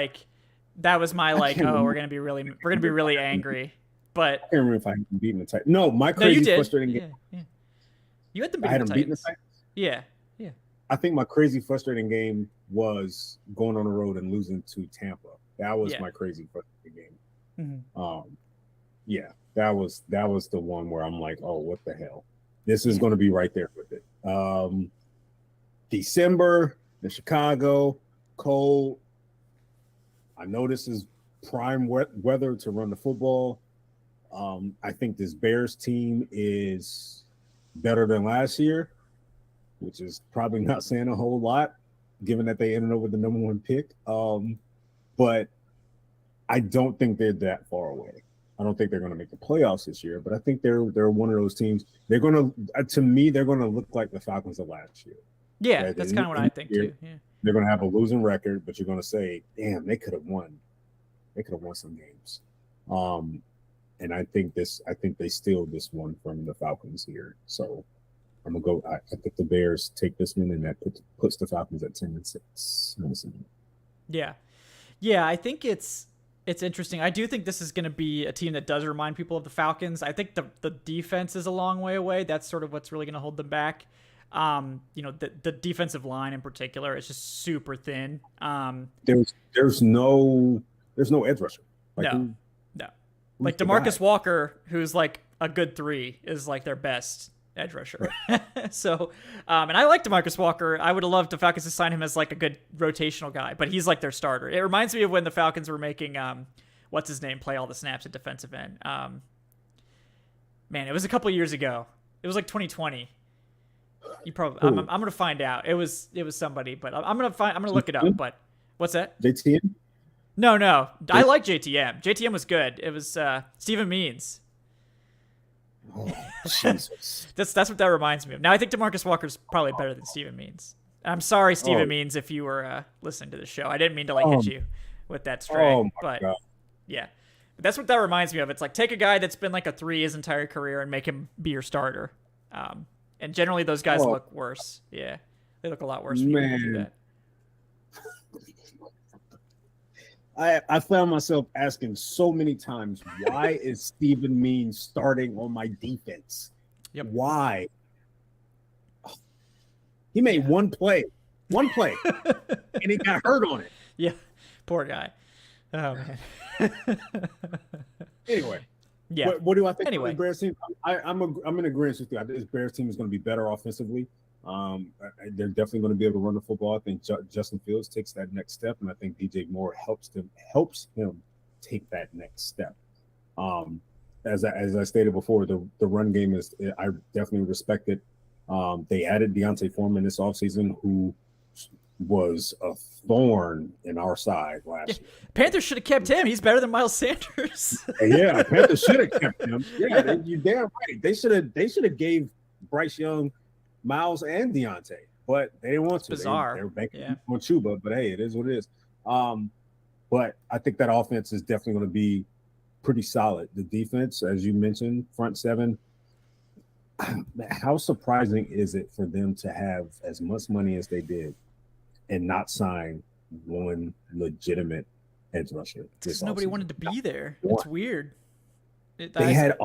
that was my we're gonna be really angry. But I can't remember if I had beaten the Titans. No, my crazy frustrating game. Yeah. You had them beating the Titans. Yeah. I think my crazy frustrating game was going on the road and losing to Tampa. That was my crazy frustrating game. Mm-hmm. Yeah, that was the one where I'm like, oh, what the hell? This is going to be right there with it. December, the Chicago, cold. I know this is prime weather to run the football. I think this Bears team is better than last year, which is probably not saying a whole lot, given that they ended up with the number 1 pick. But I don't think they're that far away. I don't think they're going to make the playoffs this year, but I think they're one of those teams. They're going to me, they're going to look like the Falcons of last year. Yeah, right? That's kind of what I think too. Yeah. They're going to have a losing record, but you're going to say, damn, they could have won. They could have won some games. And I think they steal this one from the Falcons here. So I'm gonna go. I think the Bears take this one, and that puts the Falcons at 10-6. Yeah. I think it's interesting. I do think this is going to be a team that does remind people of the Falcons. I think the defense is a long way away. That's sort of what's really going to hold them back. The defensive line in particular is just super thin. There's no edge rusher. No. Like DeMarcus Walker, who's a good 3, is their best edge rusher. Right. So, and I like DeMarcus Walker. I would have loved the Falcons to sign him as a good rotational guy, but he's their starter. It reminds me of when the Falcons were making what's his name play all the snaps at defensive end. Man, it was a couple years ago. It was 2020. You probably I'm going to find out. It was somebody, but I'm going to look it up. But what's that? JTN? No. I like JTM. JTM was good. It was Steven Means. Oh, Jesus. That's what that reminds me of. Now I think DeMarcus Walker's probably better than Steven Means. I'm sorry, Steven Means, if you were listening to the show. I didn't mean to hit you with that stray, but God. Yeah. But that's what that reminds me of. It's like take a guy that's been like a 3 his entire career and make him be your starter. And generally those guys look worse. Yeah, they look a lot worse when you do that. I found myself asking so many times, why is Steven Means starting on my defense? Yep. Why? He made one play, and he got hurt on it. Yeah, poor guy. Oh man. Anyway, yeah. What do I think anyway. of the Bears team? I'm in agreement with you. I think this Bears team is going to be better offensively. They're definitely going to be able to run the football. I think Justin Fields takes that next step, and I think DJ Moore helps him take that next step. As I stated before, the run game is, I definitely respect it. They added Deontay Foreman this offseason, who was a thorn in our side last year. Panthers should have kept him. He's better than Miles Sanders. Yeah, Panthers should have kept him. Yeah, you're damn right. They should have gave Bryce Young, Miles, and Deontay, but they didn't want to. Bizarre. They were banking on Chuba, but hey, it is what it is. But I think that offense is definitely going to be pretty solid. The defense, as you mentioned, front seven. How surprising is it for them to have as much money as they did and not sign one legitimate edge rusher? Because nobody wanted to be there. It's weird. They had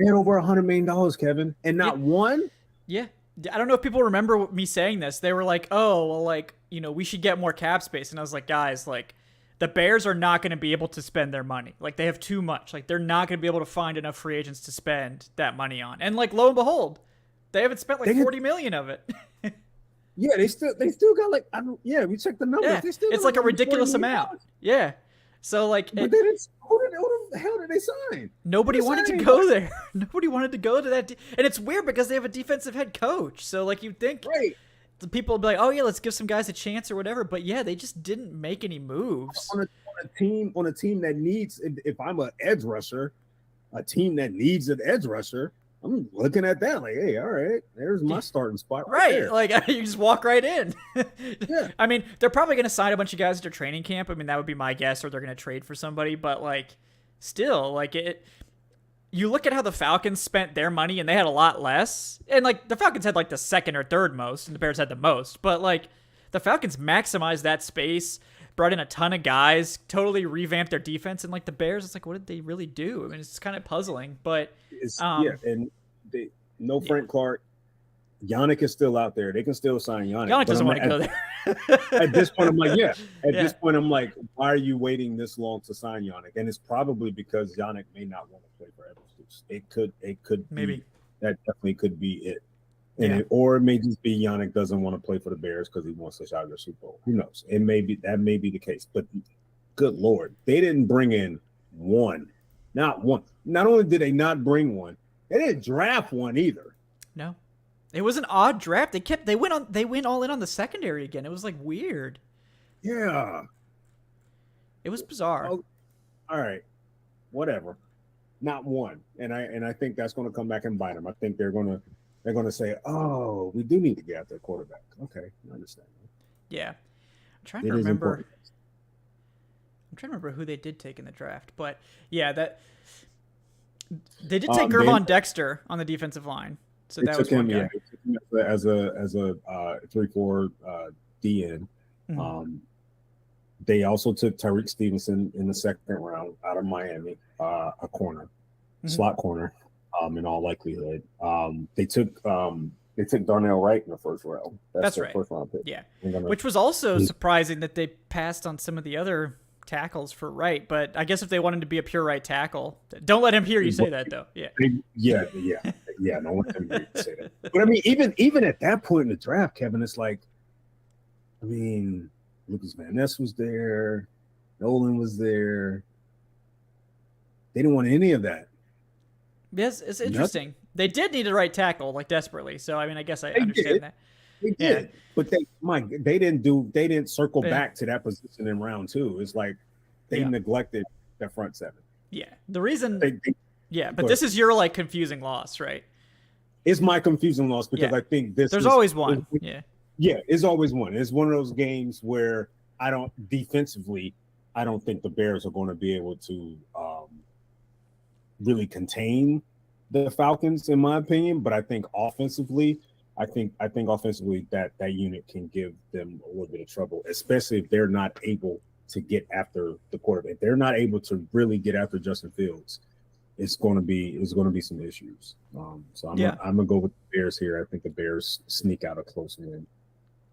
over $100 million, Kevin, and not one. Yeah. I don't know if people remember me saying this. They were like, oh, well, like, we should get more cap space. And I was like, guys, like, the Bears are not going to be able to spend their money. Like, they have too much. Like, they're not going to be able to find enough free agents to spend that money on. And, like, lo and behold, they haven't spent like $40 million of it. Yeah, they still got like, we checked the numbers. Yeah, it's like a ridiculous amount. Yeah. So, like, but who the hell did they sign? Nobody wanted to go there. Nobody wanted to go to that. And it's weird because they have a defensive head coach. So, like, you'd think the people would be like, oh, yeah, let's give some guys a chance or whatever. But, yeah, they just didn't make any moves. On a team that needs, if I'm an edge rusher, a team that needs an edge rusher, I'm looking at that like, hey, all right, there's my starting spot. Right. Like, you just walk right in. Yeah. I mean, they're probably going to sign a bunch of guys at their training camp. I mean, that would be my guess, or they're going to trade for somebody. But, like, still, like, you look at how the Falcons spent their money, and they had a lot less. And, like, the Falcons had, like, the second or third most, and the Bears had the most. But, like, the Falcons maximized that space, brought in a ton of guys, totally revamped their defense. And, like, the Bears, it's like, what did they really do? I mean, it's kind of puzzling. But, and Frank Clark. Yannick is still out there. They can still sign Yannick. Yannick doesn't want to go there. At this point, I'm like, this point, I'm like, why are you waiting this long to sign Yannick? And it's probably because Yannick may not want to play for Everest. It could maybe that definitely could be it. And or it may just be Yannick doesn't want to play for the Bears because he wants to shot the Super Bowl. Who knows? That may be the case. But good Lord, they didn't bring in not one. Not only did they not bring one, they didn't draft one either. No. It was an odd draft. They went all in on the secondary again. It was like weird. Yeah. It was bizarre. Oh, all right. Whatever. Not one. And I think that's going to come back and bite them. I think they're going to say, "Oh, we do need to get out their quarterback." Okay, I understand. Yeah. I'm trying to remember who they did take in the draft, but yeah, that they did take Gervon Dexter on the defensive line. So that was one guy. As a 3-4 DN. Mm-hmm. They also took Tyreek Stevenson in the second round out of Miami, a corner, slot corner, in all likelihood. They took Darnell Wright in the first round. That's right. First round pick. Yeah, which was also surprising that they passed on some of the other tackles for right, but I guess if they wanted to be a pure right tackle, don't let him hear you say that though. Yeah. No one can hear you say that. But I mean, even at that point in the draft, Kevin, it's like, I mean, Lucas Van Ness was there, Nolan was there. They didn't want any of that. Yes, it's interesting. They did need a right tackle, like desperately. So I mean, I guess I understand that. They did, but they didn't circle back to that position in round 2. It's like, They neglected their front seven. Yeah. The reason, but ahead. this is your like confusing loss, right? It's my confusing loss because I think there's always one. Yeah, it's always one. It's one of those games where I don't think the Bears are going to be able to really contain the Falcons, in my opinion. But I think offensively, that unit can give them a little bit of trouble, especially if they're not able to get after the quarterback. If they're not able to really get after Justin Fields, it's going to be some issues. So I'm gonna go with the Bears here. I think the Bears sneak out a close win.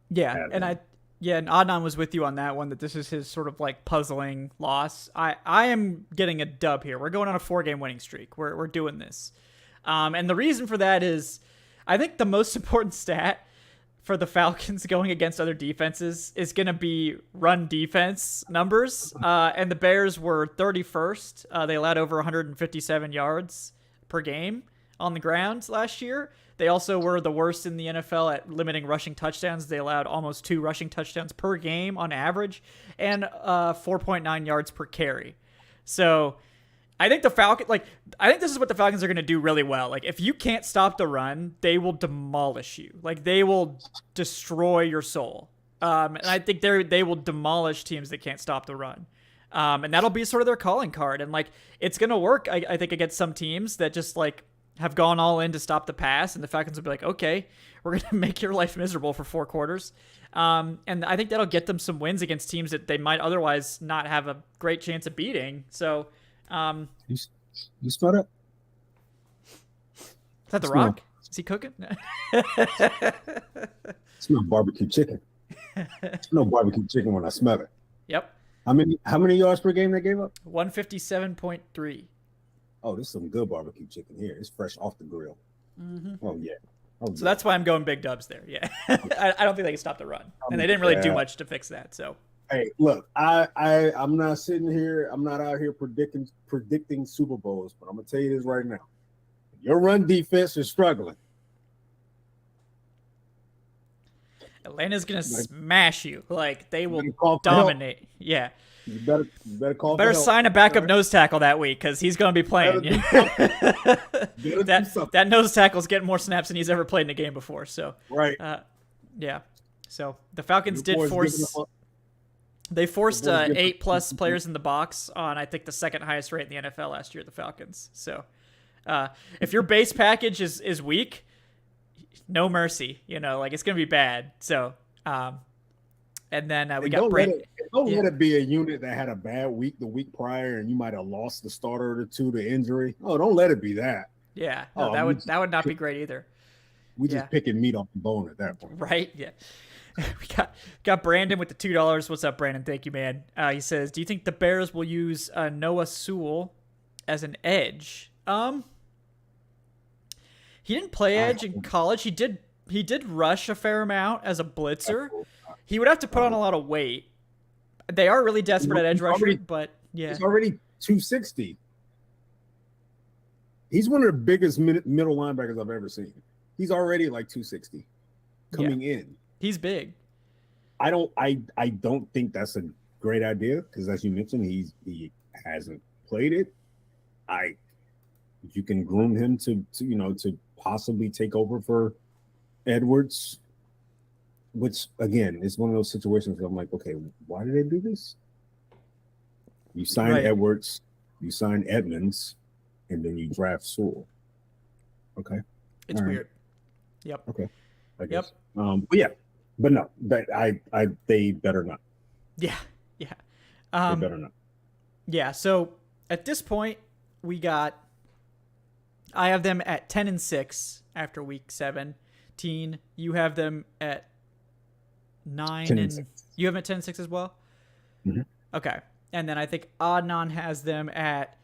Yeah, and Adnan was with you on that one, that this is his sort of like puzzling loss. I am getting a dub here. We're going on a 4-game winning streak. We're doing this. And the reason for that is I think the most important stat for the Falcons going against other defenses is going to be run defense numbers. And the Bears were 31st. They allowed over 157 yards per game on the ground last year. They also were the worst in the NFL at limiting rushing touchdowns. They allowed almost 2 rushing touchdowns per game on average and 4.9 yards per carry. So I think I think this is what the Falcons are going to do really well. Like, if you can't stop the run, they will demolish you. Like, they will destroy your soul. And I think they will demolish teams that can't stop the run. And that'll be sort of their calling card. And like, it's going to work, I think, against some teams that just like have gone all in to stop the pass, and the Falcons will be like, okay, we're going to make your life miserable for 4 quarters. And I think that'll get them some wins against teams that they might otherwise not have a great chance of beating. So, you smell that? Is that The Rock? Is he cooking? Smell barbecue chicken. Smell barbecue chicken when I smell it. Yep. How many yards per game they gave up? 157.3. Oh, this is some good barbecue chicken here. It's fresh off the grill. Mm-hmm. Oh, yeah. So that's why I'm going big dubs there. Yeah. I don't think they can stop the run. And they didn't really do much to fix that. So, hey, look, I'm not sitting here. I'm not out here predicting Super Bowls, but I'm going to tell you this right now. Your run defense is struggling. Atlanta's going to smash you. Like, they will dominate. Yeah. You better call. Better sign a backup nose tackle that week because he's going to be playing. That nose tackle's getting more snaps than he's ever played in a game before. So right, yeah. So the Falcons did force. They forced 8+ players in the box on, I think, the second highest rate in the NFL last year. The Falcons. So if your base package is weak, no mercy. Like, it's going to be bad. So. And then we got Brandon. Don't let it be a unit that had a bad week the week prior, and you might have lost the starter or two to injury. Oh, don't let it be that. Yeah, no, that would not be great either. We just picking meat off the bone at that point, right? Yeah. We got Brandon with the $2. What's up, Brandon? Thank you, man. He says, "Do you think the Bears will use Noah Sewell as an edge?" He didn't play edge in college. He did rush a fair amount as a blitzer. He would have to put on a lot of weight. They are really desperate at edge rusher, but yeah. He's already 260. He's one of the biggest middle linebackers I've ever seen. He's already like 260 coming in. He's big. I don't think that's a great idea because, as you mentioned, he hasn't played it. You can groom him to possibly take over for Edwards. Which, again, is one of those situations where I'm like, okay, why did they do this? You sign Edwards, you sign Edmonds, and then you draft Sewell. Okay. It's weird. Yep. Okay. I guess. But no, they better not. Yeah. Yeah. They better not. Yeah. So at this point, I have them at 10-6 after week 17. You have them at 9 and 6. You have them at 10-6 as well? Mm-hmm. Okay. And then I think Adnan has them at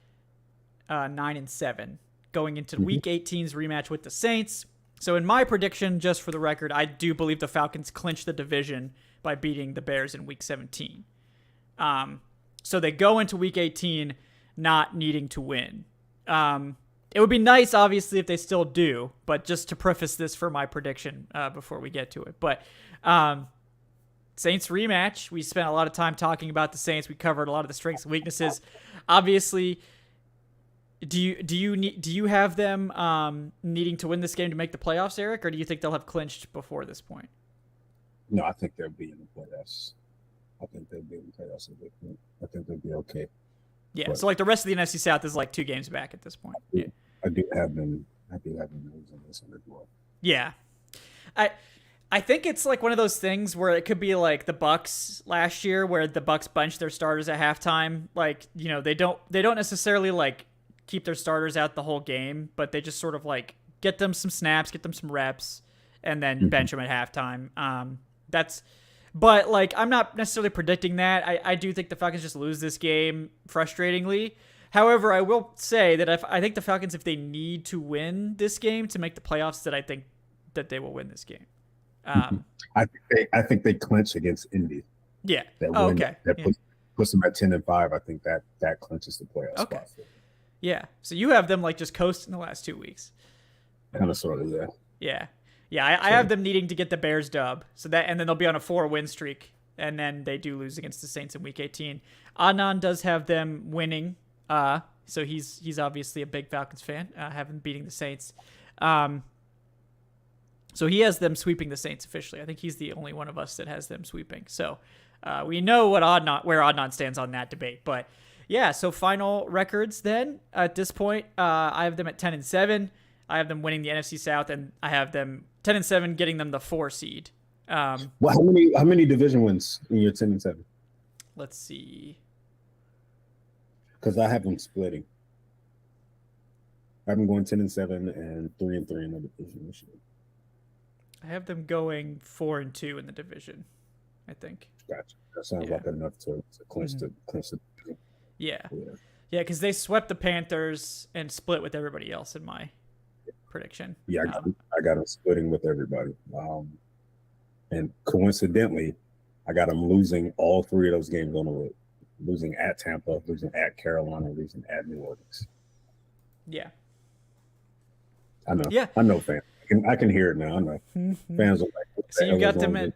9-7 going into week 18's rematch with the Saints. So in my prediction, just for the record, I do believe the Falcons clinch the division by beating the Bears in week 17. So they go into week 18 not needing to win. It would be nice, obviously, if they still do, but just to preface this for my prediction before we get to it. But Saints rematch. We spent a lot of time talking about the Saints. We covered a lot of the strengths and weaknesses. Obviously, do you have them needing to win this game to make the playoffs, Eric, or do you think they'll have clinched before this point? No, I think they'll be in the playoffs. I think they'll be okay. Yeah, but so like the rest of the NFC South is like 2 games back at this point. Yeah. I do have them losing this one as well. Yeah. I think it's like one of those things where it could be like the Bucs last year, where the Bucs bunched their starters at halftime. Like, you know, they don't necessarily like keep their starters out the whole game, but they just sort of like get them some snaps, get them some reps, and then bench them at halftime. But like I'm not necessarily predicting that. I do think the Falcons just lose this game frustratingly. However, I will say that I think the Falcons, if they need to win this game to make the playoffs, that I think that they will win this game. I think they clinch against Indy. Yeah. Okay. That yeah. puts them at 10-5. I think that clinches the playoffs. Okay. Spot for them. Yeah. So you have them like just coasting the last 2 weeks. Kind of, sort of, yeah. Yeah. Yeah. I have them needing to get the Bears dub, and then they'll be on a 4-win streak, and then they do lose against the Saints in Week 18. Adnan does have them winning. So he's obviously a big Falcons fan, having beating the Saints. So he has them sweeping the Saints officially. I think he's the only one of us that has them sweeping. So we know where Adnan stands on that debate. But yeah, so final records then at this point, I have them at 10-7. I have them winning the NFC South, and I have them 10-7, getting them the 4 seed. Well, how many division wins in your 10-7? Let's see. Because I have them splitting. I have them going 10-7 and 3-3 in the division this year. I have them going 4-2 in the division, I think. Gotcha. That sounds like enough to clinch the Yeah. Yeah, because they swept the Panthers and split with everybody else in my prediction. Yeah, I got them splitting with everybody. And coincidentally, I got them losing all 3 of those games on the road. Losing at Tampa, losing at Carolina, losing at New Orleans. Yeah. I know. Yeah. I know, fans. I can hear it now. I know. Fans are like, so you got them at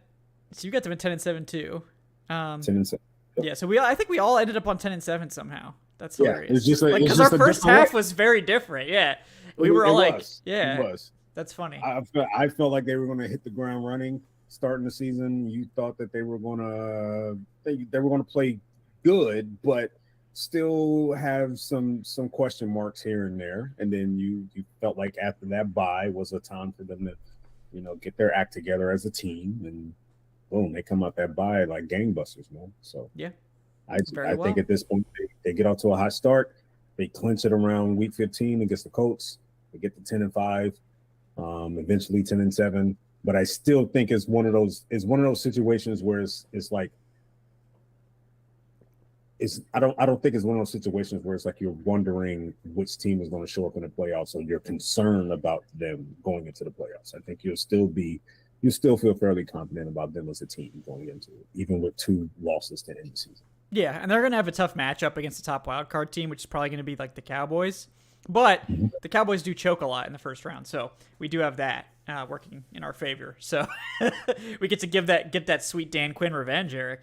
10-7 too. 10-7. Yeah. So I think we all ended up on 10-7 somehow. That's hilarious. It's just because our first half was very different. Yeah. We were all like, yeah. It was. That's funny. I felt like they were going to hit the ground running starting the season. You thought that they were going to play good, but still have some question marks here and there. And then you felt like after that bye was a time for them to, get their act together as a team, and boom, they come out that bye like gangbusters, man. So yeah, I think at this point they get off to a hot start. They clinch it around week 15 against the Colts. They get to 10-5, eventually 10-7. But I still think it's one of those situations where it's like, I don't think it's one of those situations where it's like you're wondering which team is going to show up in the playoffs, so you're concerned about them going into the playoffs. I think you still feel fairly confident about them as a team going into it, even with 2 losses to end the season. Yeah, and they're going to have a tough matchup against the top wildcard team, which is probably going to be like the Cowboys. But the Cowboys do choke a lot in the first round, so we do have that working in our favor. So we get to get that sweet Dan Quinn revenge, Eric.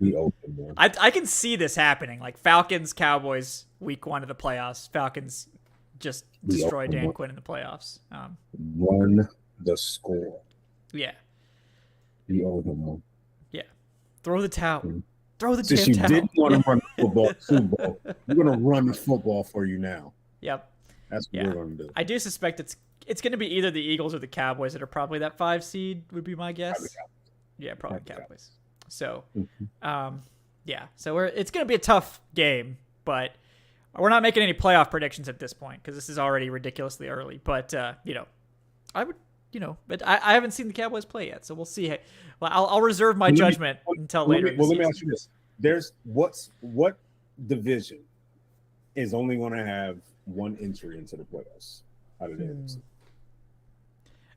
We open, man. I can see this happening, like Falcons, Cowboys, week 1 of the playoffs. Falcons just destroy Dan Quinn in the playoffs. Run the score. Yeah. We owe them one. Yeah. Throw the towel. Throw the Since damn you towel. didn't want to run the football, we're going to run the football for you now. Yep. That's what we're going to do. I do suspect it's going to be either the Eagles or the Cowboys that are probably that 5 seed, would be my guess. Probably Cowboys. So, yeah. So it's going to be a tough game, but we're not making any playoff predictions at this point because this is already ridiculously early. But I would, but I haven't seen the Cowboys play yet, so we'll see. Well, I'll reserve my judgment until later. Let me ask you this: what division is only going to have 1 entry into the playoffs out of the NFC?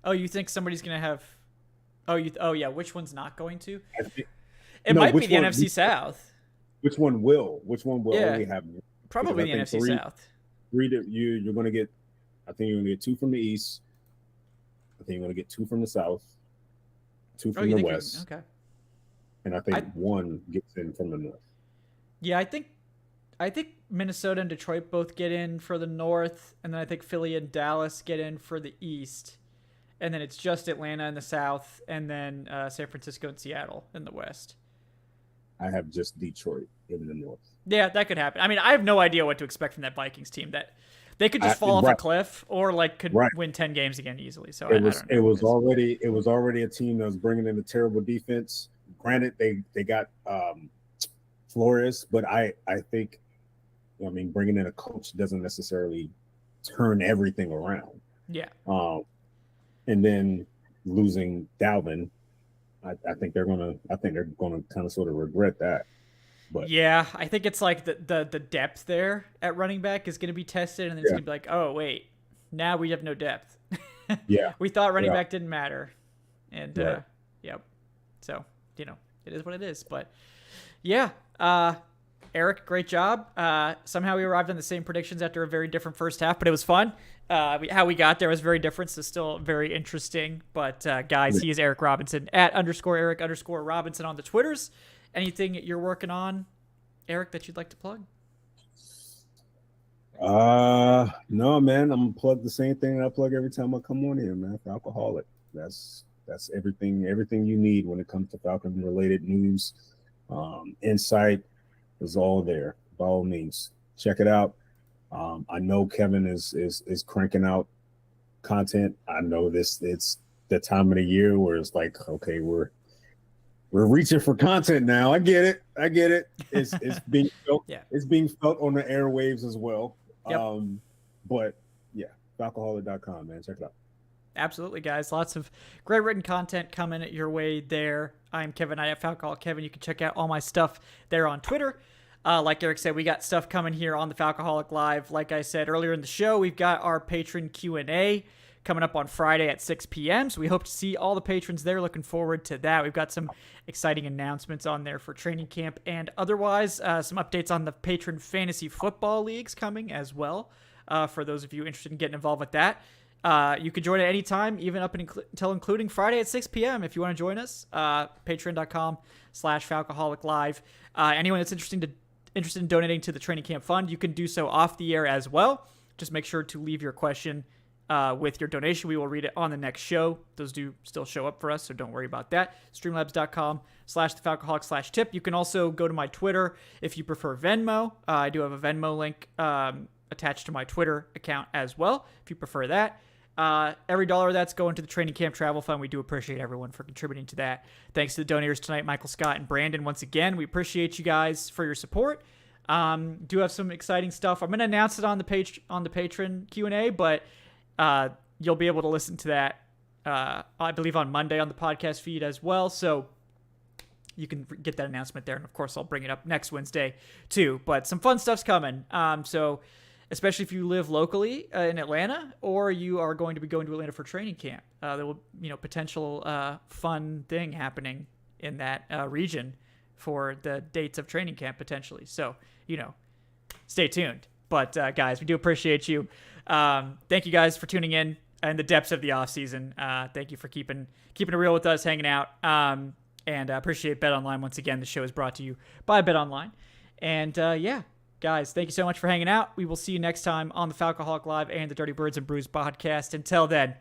Oh, you think somebody's going to have? Oh yeah. Which one's not going to? It might be the NFC South. Which one will? Only have? Probably the NFC South. 3 that you're going to get. I think you're going to get 2 from the East. I think you're going to get 2 from the South, 2 from the West, okay. and I think one gets in from the North. Yeah, I think Minnesota and Detroit both get in for the North, and then I think Philly and Dallas get in for the East, and then it's just Atlanta in the South, and then San Francisco and Seattle in the West. I have just Detroit in the North. Yeah, that could happen. I mean, I have no idea what to expect from that Vikings team. That they could just fall off a cliff, or like could win 10 games again easily. So I don't know. It was already a team that was bringing in a terrible defense. Granted, they got Flores, but I think, I mean, bringing in a coach doesn't necessarily turn everything around. Yeah. And then losing Dalvin, I think they're gonna kind of sort of regret that. But yeah, I think it's like the depth there at running back is going to be tested, and then it's going to be like, oh wait, now we have no depth. Yeah, we thought running back didn't matter, and yep. So it is what it is. But yeah, Eric, great job. Somehow we arrived on the same predictions after a very different first half, but it was fun. How we got there was very different, so still very interesting. But guys, he is Eric Robinson at _Eric_Robinson on the Twitters. Anything you're working on, Eric, that you'd like to plug? No, man. I'm gonna plug the same thing I plug every time I come on here, man. Falcoholic. That's everything you need when it comes to Falcon related news. Insight is all there. By all means, check it out. I know Kevin is cranking out content. I know it's the time of the year where it's like, okay, we're reaching for content now. I get it. It's being felt. Yeah. It's being felt on the airwaves as well. Yep. But yeah, Falcoholic.com, man. Check it out. Absolutely, guys. Lots of great written content coming your way there. I'm Kevin. I have Falcoholic Kevin. You can check out all my stuff there on Twitter. Like Eric said, we got stuff coming here on the Falcoholic Live. Like I said earlier in the show, we've got our patron Q&A coming up on Friday at 6 p.m. So we hope to see all the patrons there. Looking forward to that. We've got some exciting announcements on there for training camp and otherwise. Some updates on the patron fantasy football leagues coming as well. For those of you interested in getting involved with that. You can join at any time, even up until including Friday at 6 p.m. if you want to join us. Patreon.com/Falcoholic Live. Anyone that's interested in donating to the training camp fund, you can do so off the air as well. Just make sure to leave your question with your donation. We will read it on the next show. Those do still show up for us, so don't worry about that. Streamlabs.com/thefalcoholic/tip. You can also go to my Twitter if you prefer Venmo. I do have a Venmo link attached to my Twitter account as well, if you prefer that. Every dollar that's going to the training camp travel fund, we do appreciate everyone for contributing to that. Thanks to the donors tonight, Michael, Scott, and Brandon. Once again, we appreciate you guys for your support. Do have some exciting stuff. I'm going to announce it on the patron Q&A, but you'll be able to listen to that, I believe, on Monday on the podcast feed as well. So you can get that announcement there. And of course, I'll bring it up next Wednesday too, but some fun stuff's coming. So especially if you live locally in Atlanta, or you are going to be going to Atlanta for training camp, there will, potential fun thing happening in that region for the dates of training camp potentially. So, stay tuned. But guys, we do appreciate you. Thank you guys for tuning in the depths of the off season. Thank you for keeping it real with us, hanging out. And appreciate BetOnline once again. The show is brought to you by BetOnline. And guys, thank you so much for hanging out. We will see you next time on the Falcoholic Live and the Dirty Birds and Brews podcast. Until then,